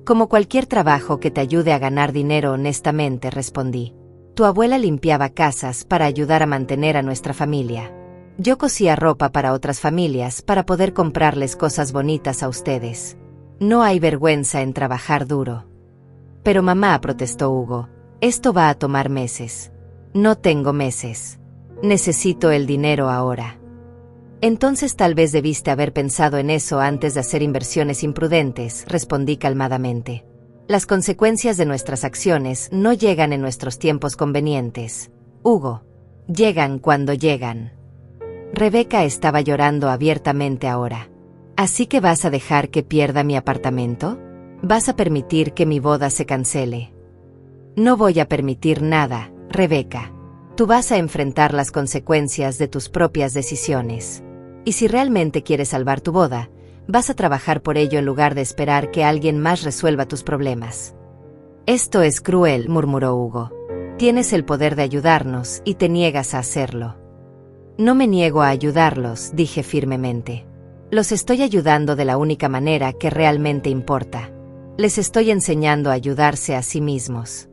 Como cualquier trabajo que te ayude a ganar dinero honestamente, respondí. Tu abuela limpiaba casas para ayudar a mantener a nuestra familia. Yo cosía ropa para otras familias para poder comprarles cosas bonitas a ustedes. No hay vergüenza en trabajar duro. Pero mamá, protestó Hugo, esto va a tomar meses. No tengo meses. Necesito el dinero ahora. Entonces tal vez debiste haber pensado en eso antes de hacer inversiones imprudentes, respondí calmadamente. Las consecuencias de nuestras acciones no llegan en nuestros tiempos convenientes. Hugo, llegan cuando llegan. Rebeca estaba llorando abiertamente ahora. ¿Así que vas a dejar que pierda mi apartamento? ¿Vas a permitir que mi boda se cancele? No voy a permitir nada, Rebeca. Tú vas a enfrentar las consecuencias de tus propias decisiones. Y si realmente quieres salvar tu boda, vas a trabajar por ello en lugar de esperar que alguien más resuelva tus problemas. Esto es cruel, murmuró Hugo. Tienes el poder de ayudarnos y te niegas a hacerlo. No me niego a ayudarlos, dije firmemente. Los estoy ayudando de la única manera que realmente importa. Les estoy enseñando a ayudarse a sí mismos.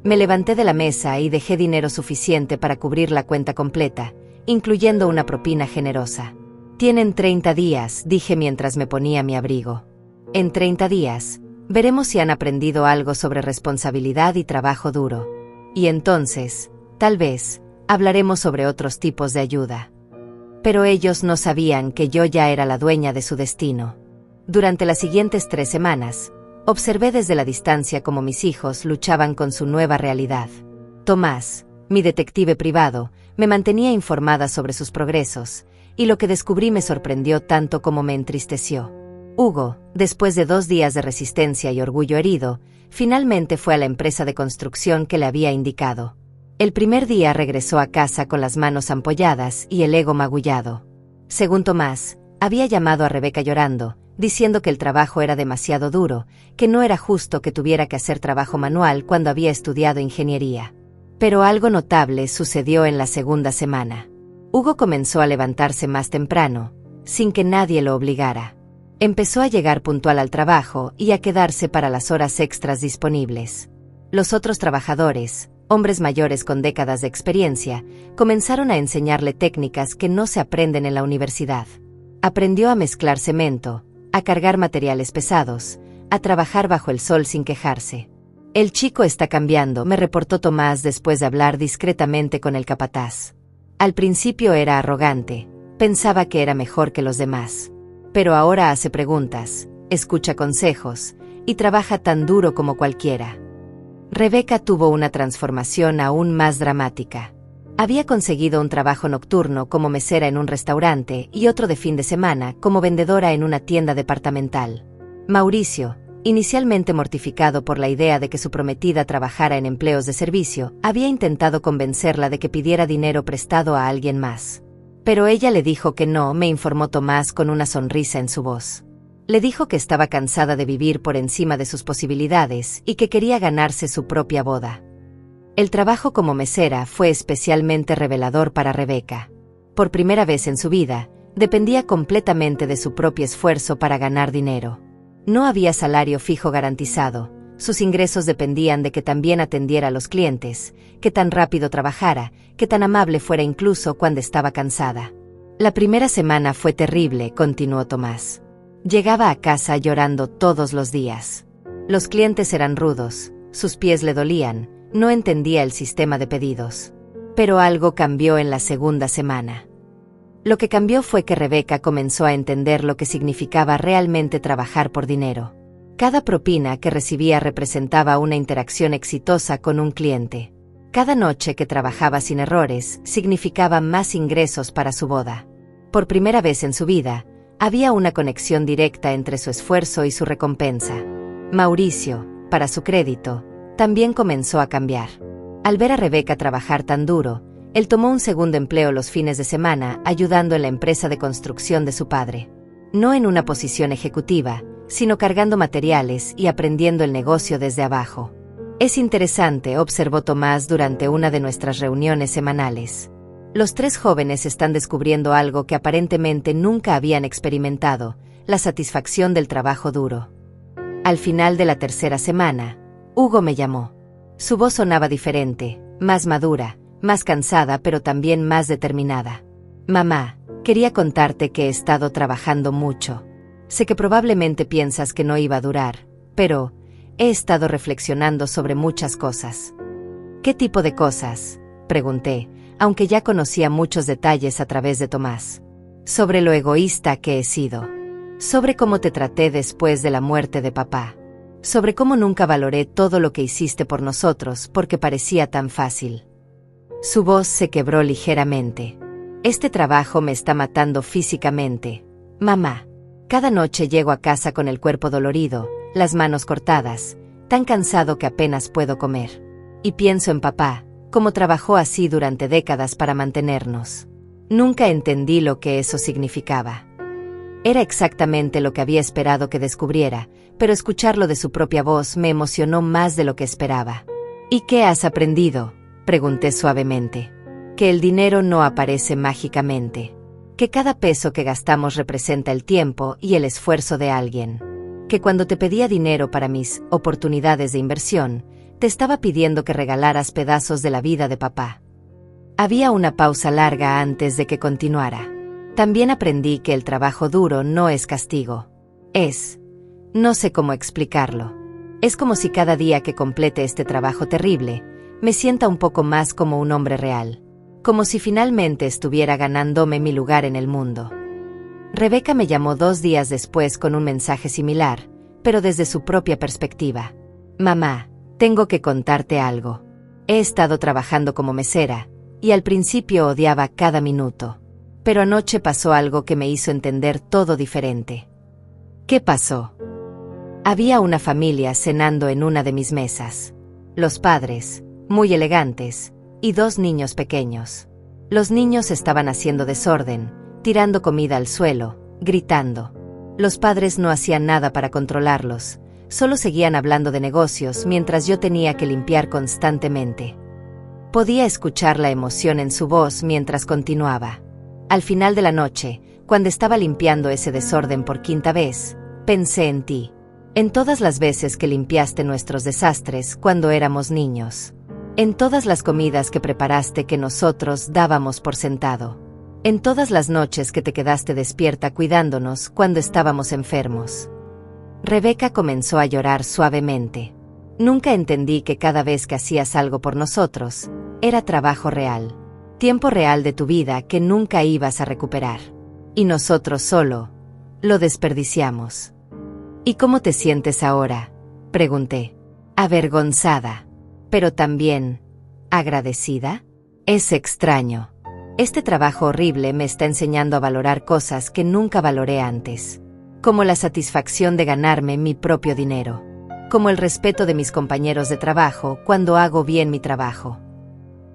Me levanté de la mesa y dejé dinero suficiente para cubrir la cuenta completa, incluyendo una propina generosa. Tienen 30 días, dije mientras me ponía mi abrigo. En 30 días, veremos si han aprendido algo sobre responsabilidad y trabajo duro. Y entonces, tal vez, hablaremos sobre otros tipos de ayuda. Pero ellos no sabían que yo ya era la dueña de su destino. Durante las siguientes 3 semanas, observé desde la distancia cómo mis hijos luchaban con su nueva realidad. Tomás, mi detective privado, me mantenía informada sobre sus progresos, y lo que descubrí me sorprendió tanto como me entristeció. Hugo, después de 2 días de resistencia y orgullo herido, finalmente fue a la empresa de construcción que le había indicado. El primer día regresó a casa con las manos ampolladas y el ego magullado. Según Tomás, había llamado a Rebeca llorando, diciendo que el trabajo era demasiado duro, que no era justo que tuviera que hacer trabajo manual cuando había estudiado ingeniería. Pero algo notable sucedió en la segunda semana. Hugo comenzó a levantarse más temprano, sin que nadie lo obligara. Empezó a llegar puntual al trabajo y a quedarse para las horas extras disponibles. Los otros trabajadores, hombres mayores con décadas de experiencia, comenzaron a enseñarle técnicas que no se aprenden en la universidad. Aprendió a mezclar cemento, a cargar materiales pesados, a trabajar bajo el sol sin quejarse. El chico está cambiando, me reportó Tomás después de hablar discretamente con el capataz. Al principio era arrogante, pensaba que era mejor que los demás. Pero ahora hace preguntas, escucha consejos, y trabaja tan duro como cualquiera. Rebeca tuvo una transformación aún más dramática. Había conseguido un trabajo nocturno como mesera en un restaurante y otro de fin de semana como vendedora en una tienda departamental. Mauricio, inicialmente mortificado por la idea de que su prometida trabajara en empleos de servicio, había intentado convencerla de que pidiera dinero prestado a alguien más. Pero ella le dijo que no, me informó Tomás con una sonrisa en su voz. Le dijo que estaba cansada de vivir por encima de sus posibilidades y que quería ganarse su propia boda. El trabajo como mesera fue especialmente revelador para Rebeca. Por primera vez en su vida, dependía completamente de su propio esfuerzo para ganar dinero. No había salario fijo garantizado, sus ingresos dependían de que tan bien atendiera a los clientes, que tan rápido trabajara, que tan amable fuera incluso cuando estaba cansada. La primera semana fue terrible, continuó Tomás. Llegaba a casa llorando todos los días. Los clientes eran rudos, sus pies le dolían, no entendía el sistema de pedidos. Pero algo cambió en la segunda semana. Lo que cambió fue que Rebeca comenzó a entender lo que significaba realmente trabajar por dinero. Cada propina que recibía representaba una interacción exitosa con un cliente. Cada noche que trabajaba sin errores significaba más ingresos para su boda. Por primera vez en su vida, había una conexión directa entre su esfuerzo y su recompensa. Mauricio, para su crédito, también comenzó a cambiar. Al ver a Rebeca trabajar tan duro, él tomó un segundo empleo los fines de semana ayudando en la empresa de construcción de su padre. No en una posición ejecutiva, sino cargando materiales y aprendiendo el negocio desde abajo. Es interesante, observó Tomás durante una de nuestras reuniones semanales. Los 3 jóvenes están descubriendo algo que aparentemente nunca habían experimentado, la satisfacción del trabajo duro. Al final de la tercera semana, Hugo me llamó. Su voz sonaba diferente, más madura, más cansada pero también más determinada. Mamá, quería contarte que he estado trabajando mucho. Sé que probablemente piensas que no iba a durar, pero he estado reflexionando sobre muchas cosas. ¿Qué tipo de cosas?, pregunté, aunque ya conocía muchos detalles a través de Tomás. Sobre lo egoísta que he sido. Sobre cómo te traté después de la muerte de papá. Sobre cómo nunca valoré todo lo que hiciste por nosotros porque parecía tan fácil. Su voz se quebró ligeramente. Este trabajo me está matando físicamente. Mamá. Cada noche llego a casa con el cuerpo dolorido, las manos cortadas, tan cansado que apenas puedo comer. Y pienso en papá, cómo trabajó así durante décadas para mantenernos. Nunca entendí lo que eso significaba. Era exactamente lo que había esperado que descubriera, pero escucharlo de su propia voz me emocionó más de lo que esperaba. ¿Y qué has aprendido?, pregunté suavemente. Que el dinero no aparece mágicamente. Que cada peso que gastamos representa el tiempo y el esfuerzo de alguien. Que cuando te pedía dinero para mis oportunidades de inversión, te estaba pidiendo que regalaras pedazos de la vida de papá. Había una pausa larga antes de que continuara. También aprendí que el trabajo duro no es castigo. No sé cómo explicarlo. Es como si cada día que complete este trabajo terrible, me sienta un poco más como un hombre real. Como si finalmente estuviera ganándome mi lugar en el mundo. Rebeca me llamó 2 días después con un mensaje similar, pero desde su propia perspectiva. Mamá, tengo que contarte algo. He estado trabajando como mesera, y al principio odiaba cada minuto. Pero anoche pasó algo que me hizo entender todo diferente. ¿Qué pasó? Había una familia cenando en una de mis mesas. Los padres, muy elegantes, y 2 niños pequeños. Los niños estaban haciendo desorden, tirando comida al suelo, gritando. Los padres no hacían nada para controlarlos, solo seguían hablando de negocios mientras yo tenía que limpiar constantemente. Podía escuchar la emoción en su voz mientras continuaba. Al final de la noche, cuando estaba limpiando ese desorden por 5ª vez, pensé en ti. En todas las veces que limpiaste nuestros desastres cuando éramos niños. En todas las comidas que preparaste que nosotros dábamos por sentado. En todas las noches que te quedaste despierta cuidándonos cuando estábamos enfermos. Rebeca comenzó a llorar suavemente. Nunca entendí que cada vez que hacías algo por nosotros, era trabajo real. Tiempo real de tu vida que nunca ibas a recuperar. Y nosotros solo lo desperdiciamos. ¿Y cómo te sientes ahora?, pregunté. Avergonzada. Pero también agradecida. Es extraño. Este trabajo horrible me está enseñando a valorar cosas que nunca valoré antes. Como la satisfacción de ganarme mi propio dinero. Como el respeto de mis compañeros de trabajo cuando hago bien mi trabajo.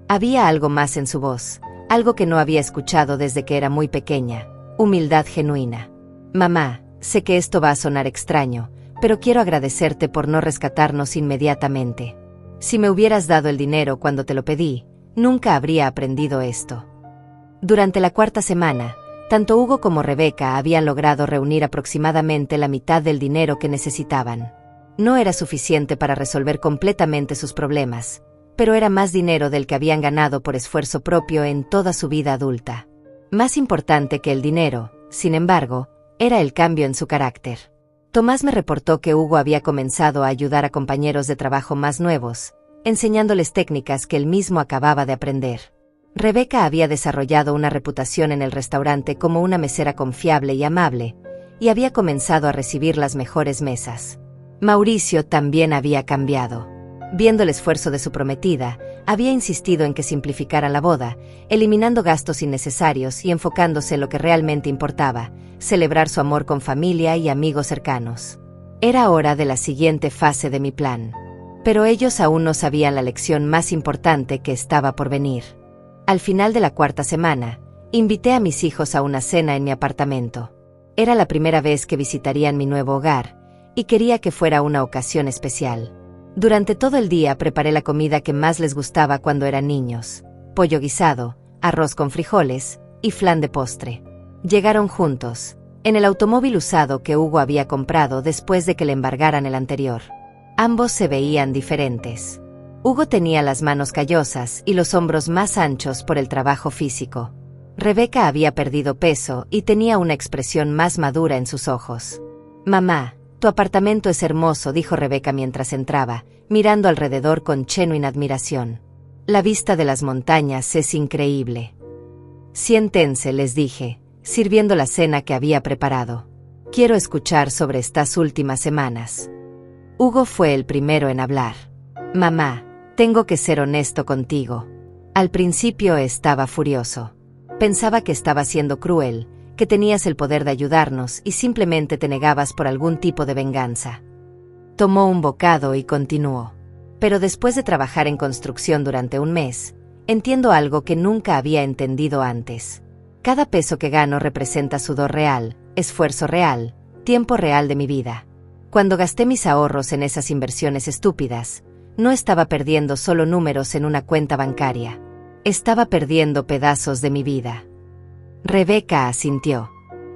Había algo más en su voz, algo que no había escuchado desde que era muy pequeña, humildad genuina. Mamá, sé que esto va a sonar extraño, pero quiero agradecerte por no rescatarnos inmediatamente. Si me hubieras dado el dinero cuando te lo pedí, nunca habría aprendido esto. Durante la 4ª semana, tanto Hugo como Rebeca habían logrado reunir aproximadamente la mitad del dinero que necesitaban. No era suficiente para resolver completamente sus problemas, pero era más dinero del que habían ganado por esfuerzo propio en toda su vida adulta. Más importante que el dinero, sin embargo, era el cambio en su carácter. Tomás me reportó que Hugo había comenzado a ayudar a compañeros de trabajo más nuevos, enseñándoles técnicas que él mismo acababa de aprender. Rebeca había desarrollado una reputación en el restaurante como una mesera confiable y amable, y había comenzado a recibir las mejores mesas. Mauricio también había cambiado. Viendo el esfuerzo de su prometida, había insistido en que simplificara la boda, eliminando gastos innecesarios y enfocándose en lo que realmente importaba, celebrar su amor con familia y amigos cercanos. Era hora de la siguiente fase de mi plan. Pero ellos aún no sabían la lección más importante que estaba por venir. Al final de la 4ª semana, invité a mis hijos a una cena en mi apartamento. Era la primera vez que visitarían mi nuevo hogar, y quería que fuera una ocasión especial. Durante todo el día preparé la comida que más les gustaba cuando eran niños: pollo guisado, arroz con frijoles y flan de postre. Llegaron juntos, en el automóvil usado que Hugo había comprado después de que le embargaran el anterior. Ambos se veían diferentes. Hugo tenía las manos callosas y los hombros más anchos por el trabajo físico. Rebeca había perdido peso y tenía una expresión más madura en sus ojos. «Mamá, tu apartamento es hermoso», dijo Rebeca mientras entraba, mirando alrededor con genuina admiración. «La vista de las montañas es increíble». «Siéntense», les dije, sirviendo la cena que había preparado. «Quiero escuchar sobre estas últimas semanas». Hugo fue el primero en hablar. «Mamá, tengo que ser honesto contigo. Al principio estaba furioso. Pensaba que estaba siendo cruel, que tenías el poder de ayudarnos y simplemente te negabas por algún tipo de venganza». Tomó un bocado y continuó. «Pero después de trabajar en construcción durante un mes, entiendo algo que nunca había entendido antes. Cada peso que gano representa sudor real, esfuerzo real, tiempo real de mi vida. Cuando gasté mis ahorros en esas inversiones estúpidas, no estaba perdiendo solo números en una cuenta bancaria. Estaba perdiendo pedazos de mi vida». Rebeca asintió.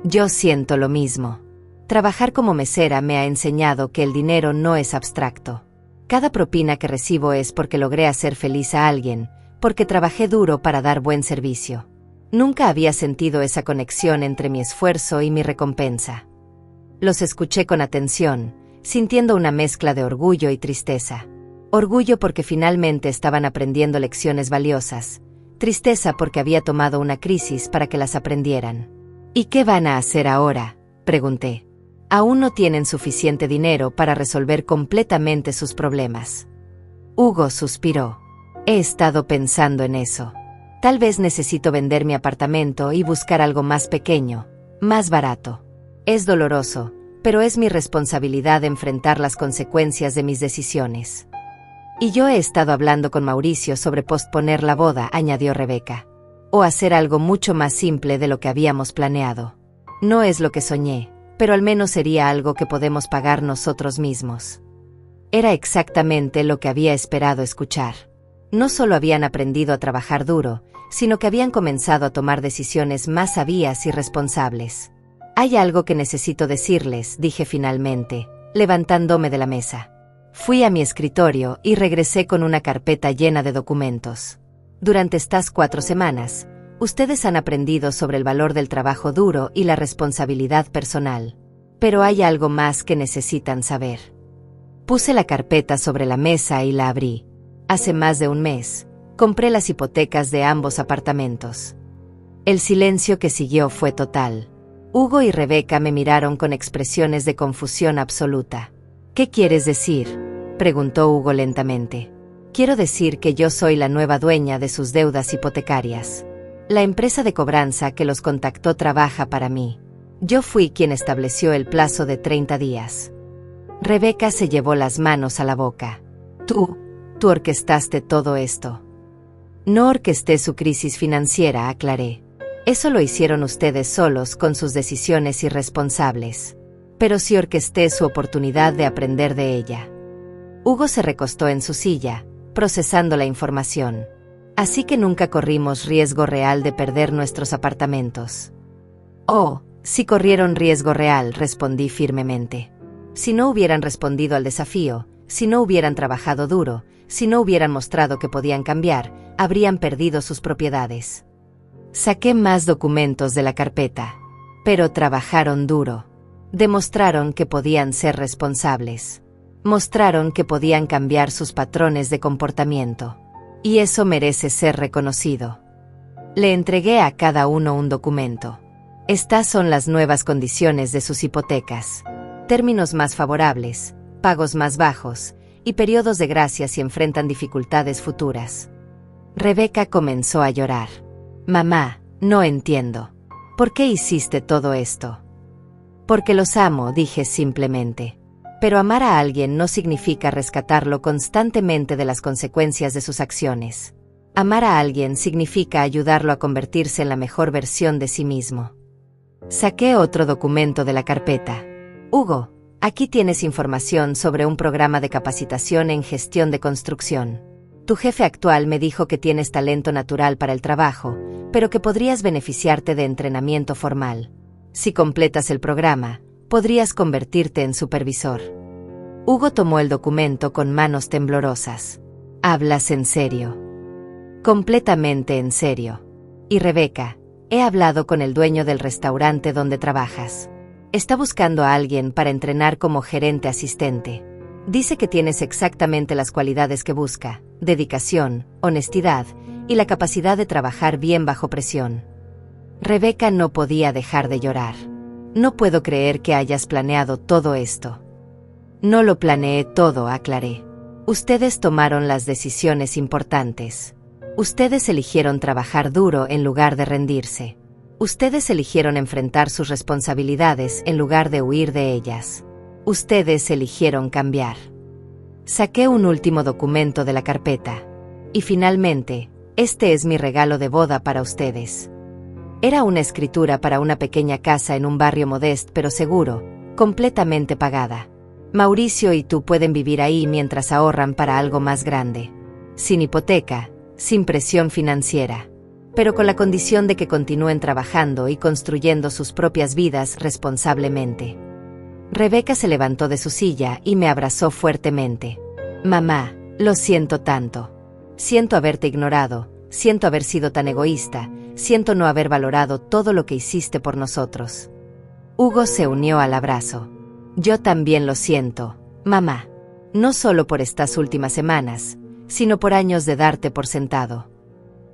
«Yo siento lo mismo. Trabajar como mesera me ha enseñado que el dinero no es abstracto. Cada propina que recibo es porque logré hacer feliz a alguien, porque trabajé duro para dar buen servicio. Nunca había sentido esa conexión entre mi esfuerzo y mi recompensa». Los escuché con atención, sintiendo una mezcla de orgullo y tristeza. Orgullo porque finalmente estaban aprendiendo lecciones valiosas. Tristeza porque había tomado una crisis para que las aprendieran. «¿Y qué van a hacer ahora?», pregunté. «Aún no tienen suficiente dinero para resolver completamente sus problemas». Hugo suspiró. «He estado pensando en eso. Tal vez necesito vender mi apartamento y buscar algo más pequeño, más barato. Es doloroso, pero es mi responsabilidad enfrentar las consecuencias de mis decisiones. Y yo he estado hablando con Mauricio sobre posponer la boda, añadió Rebeca. O hacer algo mucho más simple de lo que habíamos planeado. No es lo que soñé, pero al menos sería algo que podemos pagar nosotros mismos. Era exactamente lo que había esperado escuchar. No solo habían aprendido a trabajar duro, sino que habían comenzado a tomar decisiones más sabias y responsables. Hay algo que necesito decirles, dije finalmente, levantándome de la mesa. Fui a mi escritorio y regresé con una carpeta llena de documentos. Durante estas 4 semanas, ustedes han aprendido sobre el valor del trabajo duro y la responsabilidad personal. Pero hay algo más que necesitan saber. Puse la carpeta sobre la mesa y la abrí. Hace más de un mes, compré las hipotecas de ambos apartamentos. El silencio que siguió fue total. Hugo y Rebeca me miraron con expresiones de confusión absoluta. ¿Qué quieres decir?, preguntó Hugo lentamente. Quiero decir que yo soy la nueva dueña de sus deudas hipotecarias. La empresa de cobranza que los contactó trabaja para mí. Yo fui quien estableció el plazo de 30 días. Rebeca se llevó las manos a la boca. Tú orquestaste todo esto. No orquesté su crisis financiera, aclaré. Eso lo hicieron ustedes solos con sus decisiones irresponsables. Pero sí orquesté su oportunidad de aprender de ella. Hugo se recostó en su silla, procesando la información. Así que nunca corrimos riesgo real de perder nuestros apartamentos. Oh, sí corrieron riesgo real, respondí firmemente. Si no hubieran respondido al desafío, si no hubieran trabajado duro, si no hubieran mostrado que podían cambiar, habrían perdido sus propiedades. Saqué más documentos de la carpeta. Pero trabajaron duro. Demostraron que podían ser responsables. Mostraron que podían cambiar sus patrones de comportamiento. Y eso merece ser reconocido. Le entregué a cada uno un documento. Estas son las nuevas condiciones de sus hipotecas. Términos más favorables, pagos más bajos, y periodos de gracia si enfrentan dificultades futuras. Rebeca comenzó a llorar. Mamá, no entiendo. ¿Por qué hiciste todo esto? Porque los amo, dije simplemente. Pero amar a alguien no significa rescatarlo constantemente de las consecuencias de sus acciones. Amar a alguien significa ayudarlo a convertirse en la mejor versión de sí mismo. Saqué otro documento de la carpeta. Hugo, aquí tienes información sobre un programa de capacitación en gestión de construcción. Tu jefe actual me dijo que tienes talento natural para el trabajo, pero que podrías beneficiarte de entrenamiento formal. Si completas el programa, podrías convertirte en supervisor. Hugo tomó el documento con manos temblorosas. ¿Hablas en serio? Completamente en serio. Y Rebeca, he hablado con el dueño del restaurante donde trabajas. Está buscando a alguien para entrenar como gerente asistente. Dice que tienes exactamente las cualidades que busca: dedicación, honestidad y la capacidad de trabajar bien bajo presión. Rebeca no podía dejar de llorar. No puedo creer que hayas planeado todo esto. No lo planeé todo, aclaré. Ustedes tomaron las decisiones importantes. Ustedes eligieron trabajar duro en lugar de rendirse. Ustedes eligieron enfrentar sus responsabilidades en lugar de huir de ellas. Ustedes eligieron cambiar. Saqué un último documento de la carpeta. Y finalmente, este es mi regalo de boda para ustedes. Era una escritura para una pequeña casa en un barrio modesto pero seguro, completamente pagada. Mauricio y tú pueden vivir ahí mientras ahorran para algo más grande. Sin hipoteca, sin presión financiera. Pero con la condición de que continúen trabajando y construyendo sus propias vidas responsablemente. Rebeca se levantó de su silla y me abrazó fuertemente. Mamá, lo siento tanto. Siento haberte ignorado, siento haber sido tan egoísta, siento no haber valorado todo lo que hiciste por nosotros. Hugo se unió al abrazo. Yo también lo siento, mamá. No solo por estas últimas semanas, sino por años de darte por sentado.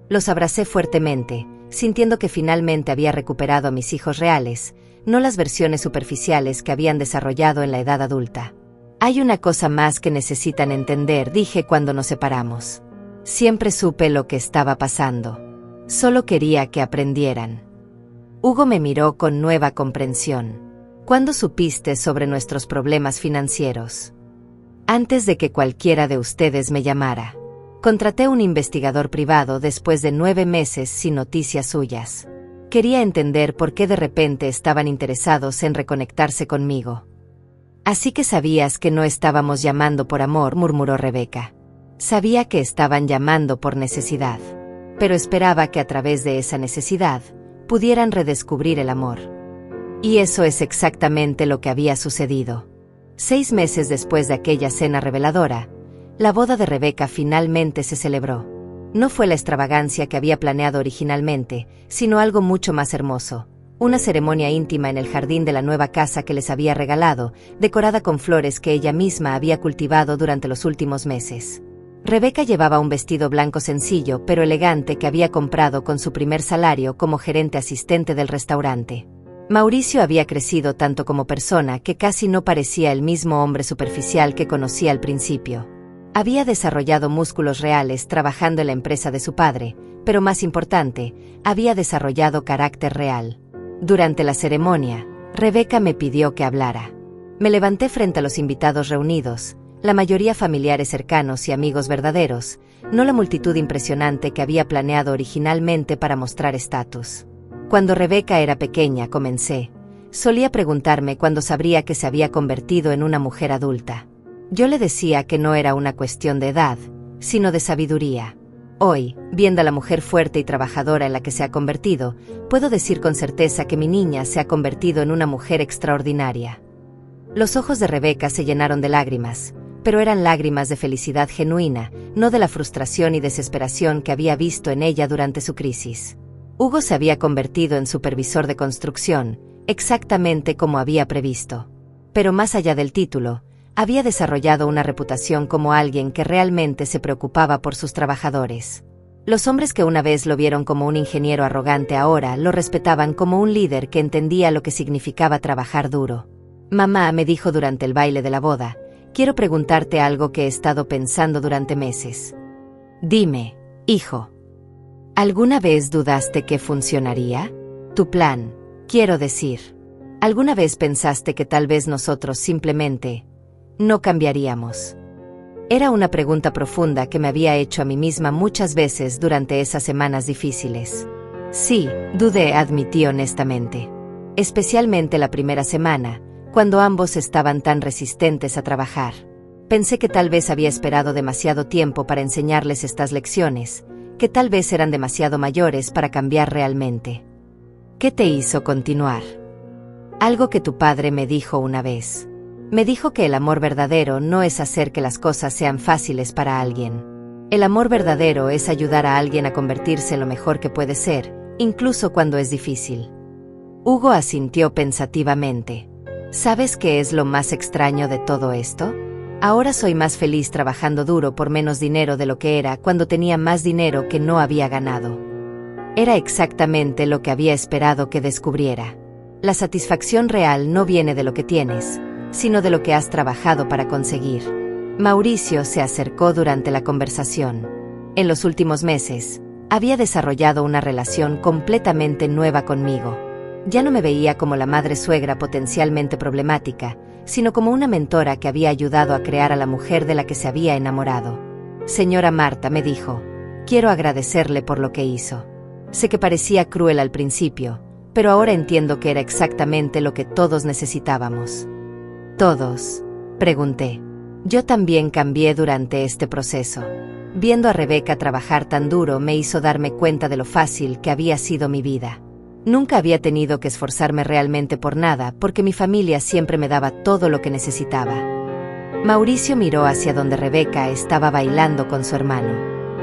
Los abracé fuertemente, sintiendo que finalmente había recuperado a mis hijos reales, no las versiones superficiales que habían desarrollado en la edad adulta. Hay una cosa más que necesitan entender, dije cuando nos separamos. Siempre supe lo que estaba pasando. Solo quería que aprendieran. Hugo me miró con nueva comprensión. ¿Cuándo supiste sobre nuestros problemas financieros? Antes de que cualquiera de ustedes me llamara. Contraté un investigador privado después de 9 meses sin noticias suyas. Quería entender por qué de repente estaban interesados en reconectarse conmigo. Así que sabías que no estábamos llamando por amor, murmuró Rebeca. Sabía que estaban llamando por necesidad. Pero esperaba que a través de esa necesidad pudieran redescubrir el amor. Y eso es exactamente lo que había sucedido. 6 meses después de aquella cena reveladora, la boda de Rebeca finalmente se celebró. No fue la extravagancia que había planeado originalmente, sino algo mucho más hermoso. Una ceremonia íntima en el jardín de la nueva casa que les había regalado, decorada con flores que ella misma había cultivado durante los últimos meses. Rebeca llevaba un vestido blanco sencillo pero elegante que había comprado con su primer salario como gerente asistente del restaurante. Mauricio había crecido tanto como persona que casi no parecía el mismo hombre superficial que conocía al principio. Había desarrollado músculos reales trabajando en la empresa de su padre, pero más importante, había desarrollado carácter real. Durante la ceremonia, Rebeca me pidió que hablara. Me levanté frente a los invitados reunidos, la mayoría familiares cercanos y amigos verdaderos, no la multitud impresionante que había planeado originalmente para mostrar estatus. Cuando Rebeca era pequeña, comencé. Solía preguntarme cuándo sabría que se había convertido en una mujer adulta. Yo le decía que no era una cuestión de edad, sino de sabiduría. Hoy, viendo a la mujer fuerte y trabajadora en la que se ha convertido, puedo decir con certeza que mi niña se ha convertido en una mujer extraordinaria. Los ojos de Rebeca se llenaron de lágrimas, pero eran lágrimas de felicidad genuina, no de la frustración y desesperación que había visto en ella durante su crisis. Hugo se había convertido en supervisor de construcción, exactamente como había previsto. Pero más allá del título, había desarrollado una reputación como alguien que realmente se preocupaba por sus trabajadores. Los hombres que una vez lo vieron como un ingeniero arrogante ahora lo respetaban como un líder que entendía lo que significaba trabajar duro. Mamá me dijo durante el baile de la boda, quiero preguntarte algo que he estado pensando durante meses. Dime, hijo. ¿Alguna vez dudaste que funcionaría? Tu plan, quiero decir. ¿Alguna vez pensaste que tal vez nosotros simplemente no cambiaríamos? Era una pregunta profunda que me había hecho a mí misma muchas veces durante esas semanas difíciles. Sí, dudé, admití honestamente. Especialmente la primera semana, cuando ambos estaban tan resistentes a trabajar. Pensé que tal vez había esperado demasiado tiempo para enseñarles estas lecciones, que tal vez eran demasiado mayores para cambiar realmente. ¿Qué te hizo continuar? Algo que tu padre me dijo una vez. Me dijo que el amor verdadero no es hacer que las cosas sean fáciles para alguien. El amor verdadero es ayudar a alguien a convertirse en lo mejor que puede ser, incluso cuando es difícil. Hugo asintió pensativamente. ¿Sabes qué es lo más extraño de todo esto? Ahora soy más feliz trabajando duro por menos dinero de lo que era cuando tenía más dinero que no había ganado. Era exactamente lo que había esperado que descubriera. La satisfacción real no viene de lo que tienes, sino de lo que has trabajado para conseguir. Mauricio se acercó durante la conversación. En los últimos meses, había desarrollado una relación completamente nueva conmigo. Ya no me veía como la madre suegra potencialmente problemática, sino como una mentora que había ayudado a crear a la mujer de la que se había enamorado. Señora Marta, me dijo, quiero agradecerle por lo que hizo. Sé que parecía cruel al principio, pero ahora entiendo que era exactamente lo que todos necesitábamos. ¿Todos?, pregunté. Yo también cambié durante este proceso. Viendo a Rebeca trabajar tan duro me hizo darme cuenta de lo fácil que había sido mi vida. Nunca había tenido que esforzarme realmente por nada porque mi familia siempre me daba todo lo que necesitaba. Mauricio miró hacia donde Rebeca estaba bailando con su hermano.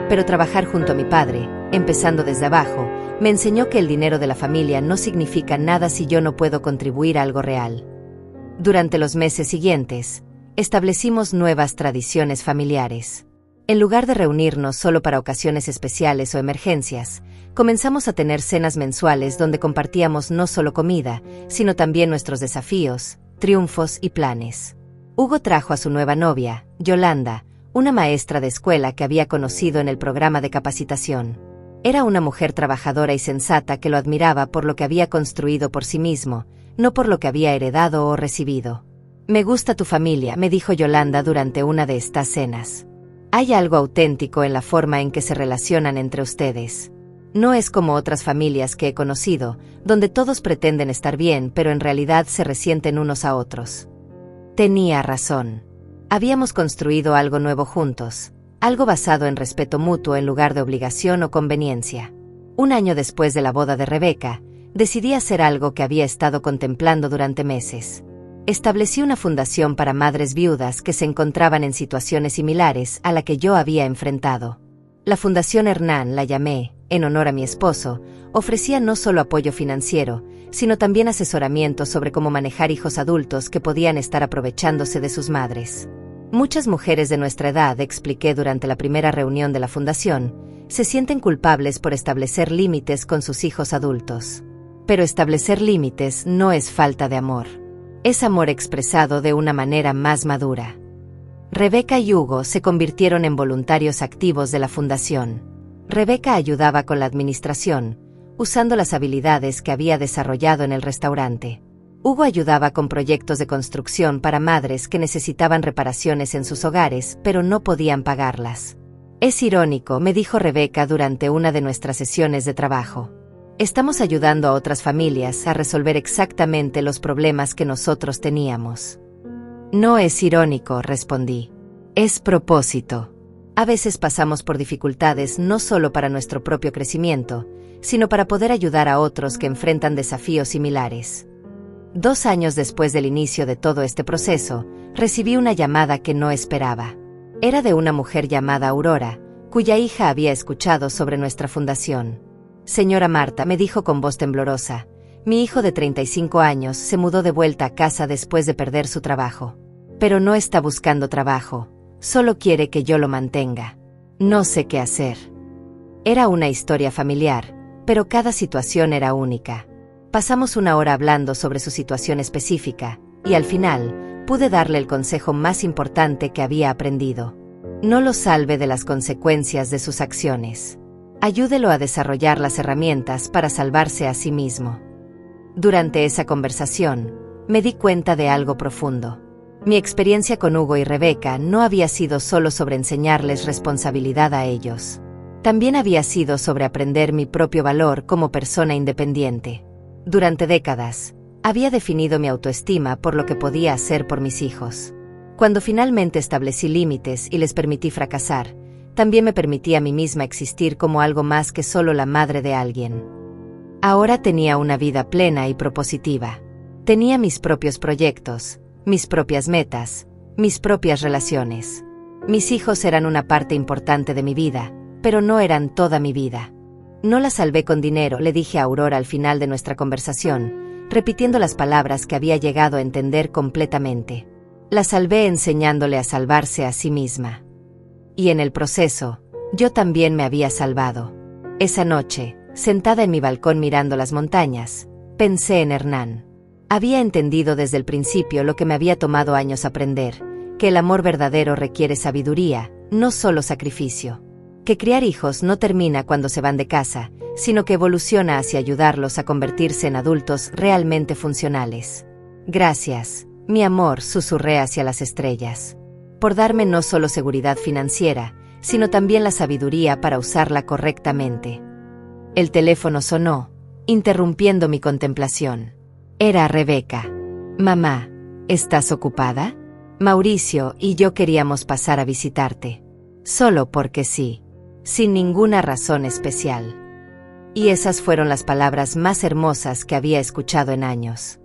Pero trabajar junto a mi padre, empezando desde abajo, me enseñó que el dinero de la familia no significa nada si yo no puedo contribuir a algo real. Durante los meses siguientes, establecimos nuevas tradiciones familiares. En lugar de reunirnos solo para ocasiones especiales o emergencias, comenzamos a tener cenas mensuales donde compartíamos no solo comida, sino también nuestros desafíos, triunfos y planes. Hugo trajo a su nueva novia, Yolanda, una maestra de escuela que había conocido en el programa de capacitación. Era una mujer trabajadora y sensata que lo admiraba por lo que había construido por sí mismo, no por lo que había heredado o recibido. «Me gusta tu familia», me dijo Yolanda durante una de estas cenas. «Hay algo auténtico en la forma en que se relacionan entre ustedes. No es como otras familias que he conocido, donde todos pretenden estar bien pero en realidad se resienten unos a otros». Tenía razón. Habíamos construido algo nuevo juntos, algo basado en respeto mutuo en lugar de obligación o conveniencia. Un año después de la boda de Rebeca, decidí hacer algo que había estado contemplando durante meses. Establecí una fundación para madres viudas que se encontraban en situaciones similares a la que yo había enfrentado. La Fundación Hernán la llamé, en honor a mi esposo. Ofrecía no solo apoyo financiero, sino también asesoramiento sobre cómo manejar hijos adultos que podían estar aprovechándose de sus madres. Muchas mujeres de nuestra edad, expliqué durante la primera reunión de la fundación, se sienten culpables por establecer límites con sus hijos adultos. Pero establecer límites no es falta de amor. Es amor expresado de una manera más madura. Rebeca y Hugo se convirtieron en voluntarios activos de la fundación. Rebeca ayudaba con la administración, usando las habilidades que había desarrollado en el restaurante. Hugo ayudaba con proyectos de construcción para madres que necesitaban reparaciones en sus hogares, pero no podían pagarlas. «Es irónico», me dijo Rebeca durante una de nuestras sesiones de trabajo. «Estamos ayudando a otras familias a resolver exactamente los problemas que nosotros teníamos». «No es irónico», respondí. «Es propósito. A veces pasamos por dificultades no solo para nuestro propio crecimiento, sino para poder ayudar a otros que enfrentan desafíos similares». 2 años después del inicio de todo este proceso, recibí una llamada que no esperaba. Era de una mujer llamada Aurora, cuya hija había escuchado sobre nuestra fundación. «Señora Marta», me dijo con voz temblorosa, «mi hijo de 35 años se mudó de vuelta a casa después de perder su trabajo. Pero no está buscando trabajo, solo quiere que yo lo mantenga. No sé qué hacer». Era una historia familiar, pero cada situación era única. Pasamos 1 hora hablando sobre su situación específica, y al final, pude darle el consejo más importante que había aprendido. No lo salve de las consecuencias de sus acciones. Ayúdelo a desarrollar las herramientas para salvarse a sí mismo. Durante esa conversación, me di cuenta de algo profundo. Mi experiencia con Hugo y Rebeca no había sido solo sobre enseñarles responsabilidad a ellos. También había sido sobre aprender mi propio valor como persona independiente. Durante décadas, había definido mi autoestima por lo que podía hacer por mis hijos. Cuando finalmente establecí límites y les permití fracasar, también me permití a mí misma existir como algo más que solo la madre de alguien. Ahora tenía una vida plena y propositiva. Tenía mis propios proyectos, mis propias metas, mis propias relaciones. Mis hijos eran una parte importante de mi vida, pero no eran toda mi vida. «No la salvé con dinero», le dije a Aurora al final de nuestra conversación, repitiendo las palabras que había llegado a entender completamente. «La salvé enseñándole a salvarse a sí misma». Y en el proceso, yo también me había salvado. Esa noche, sentada en mi balcón mirando las montañas, pensé en Hernán. Había entendido desde el principio lo que me había tomado años aprender, que el amor verdadero requiere sabiduría, no solo sacrificio. Que criar hijos no termina cuando se van de casa, sino que evoluciona hacia ayudarlos a convertirse en adultos realmente funcionales. «Gracias, mi amor», susurré hacia las estrellas. «Por darme no solo seguridad financiera, sino también la sabiduría para usarla correctamente». El teléfono sonó, interrumpiendo mi contemplación. Era Rebeca. «Mamá, ¿estás ocupada? Mauricio y yo queríamos pasar a visitarte. Solo porque sí. Sin ninguna razón especial». Y esas fueron las palabras más hermosas que había escuchado en años.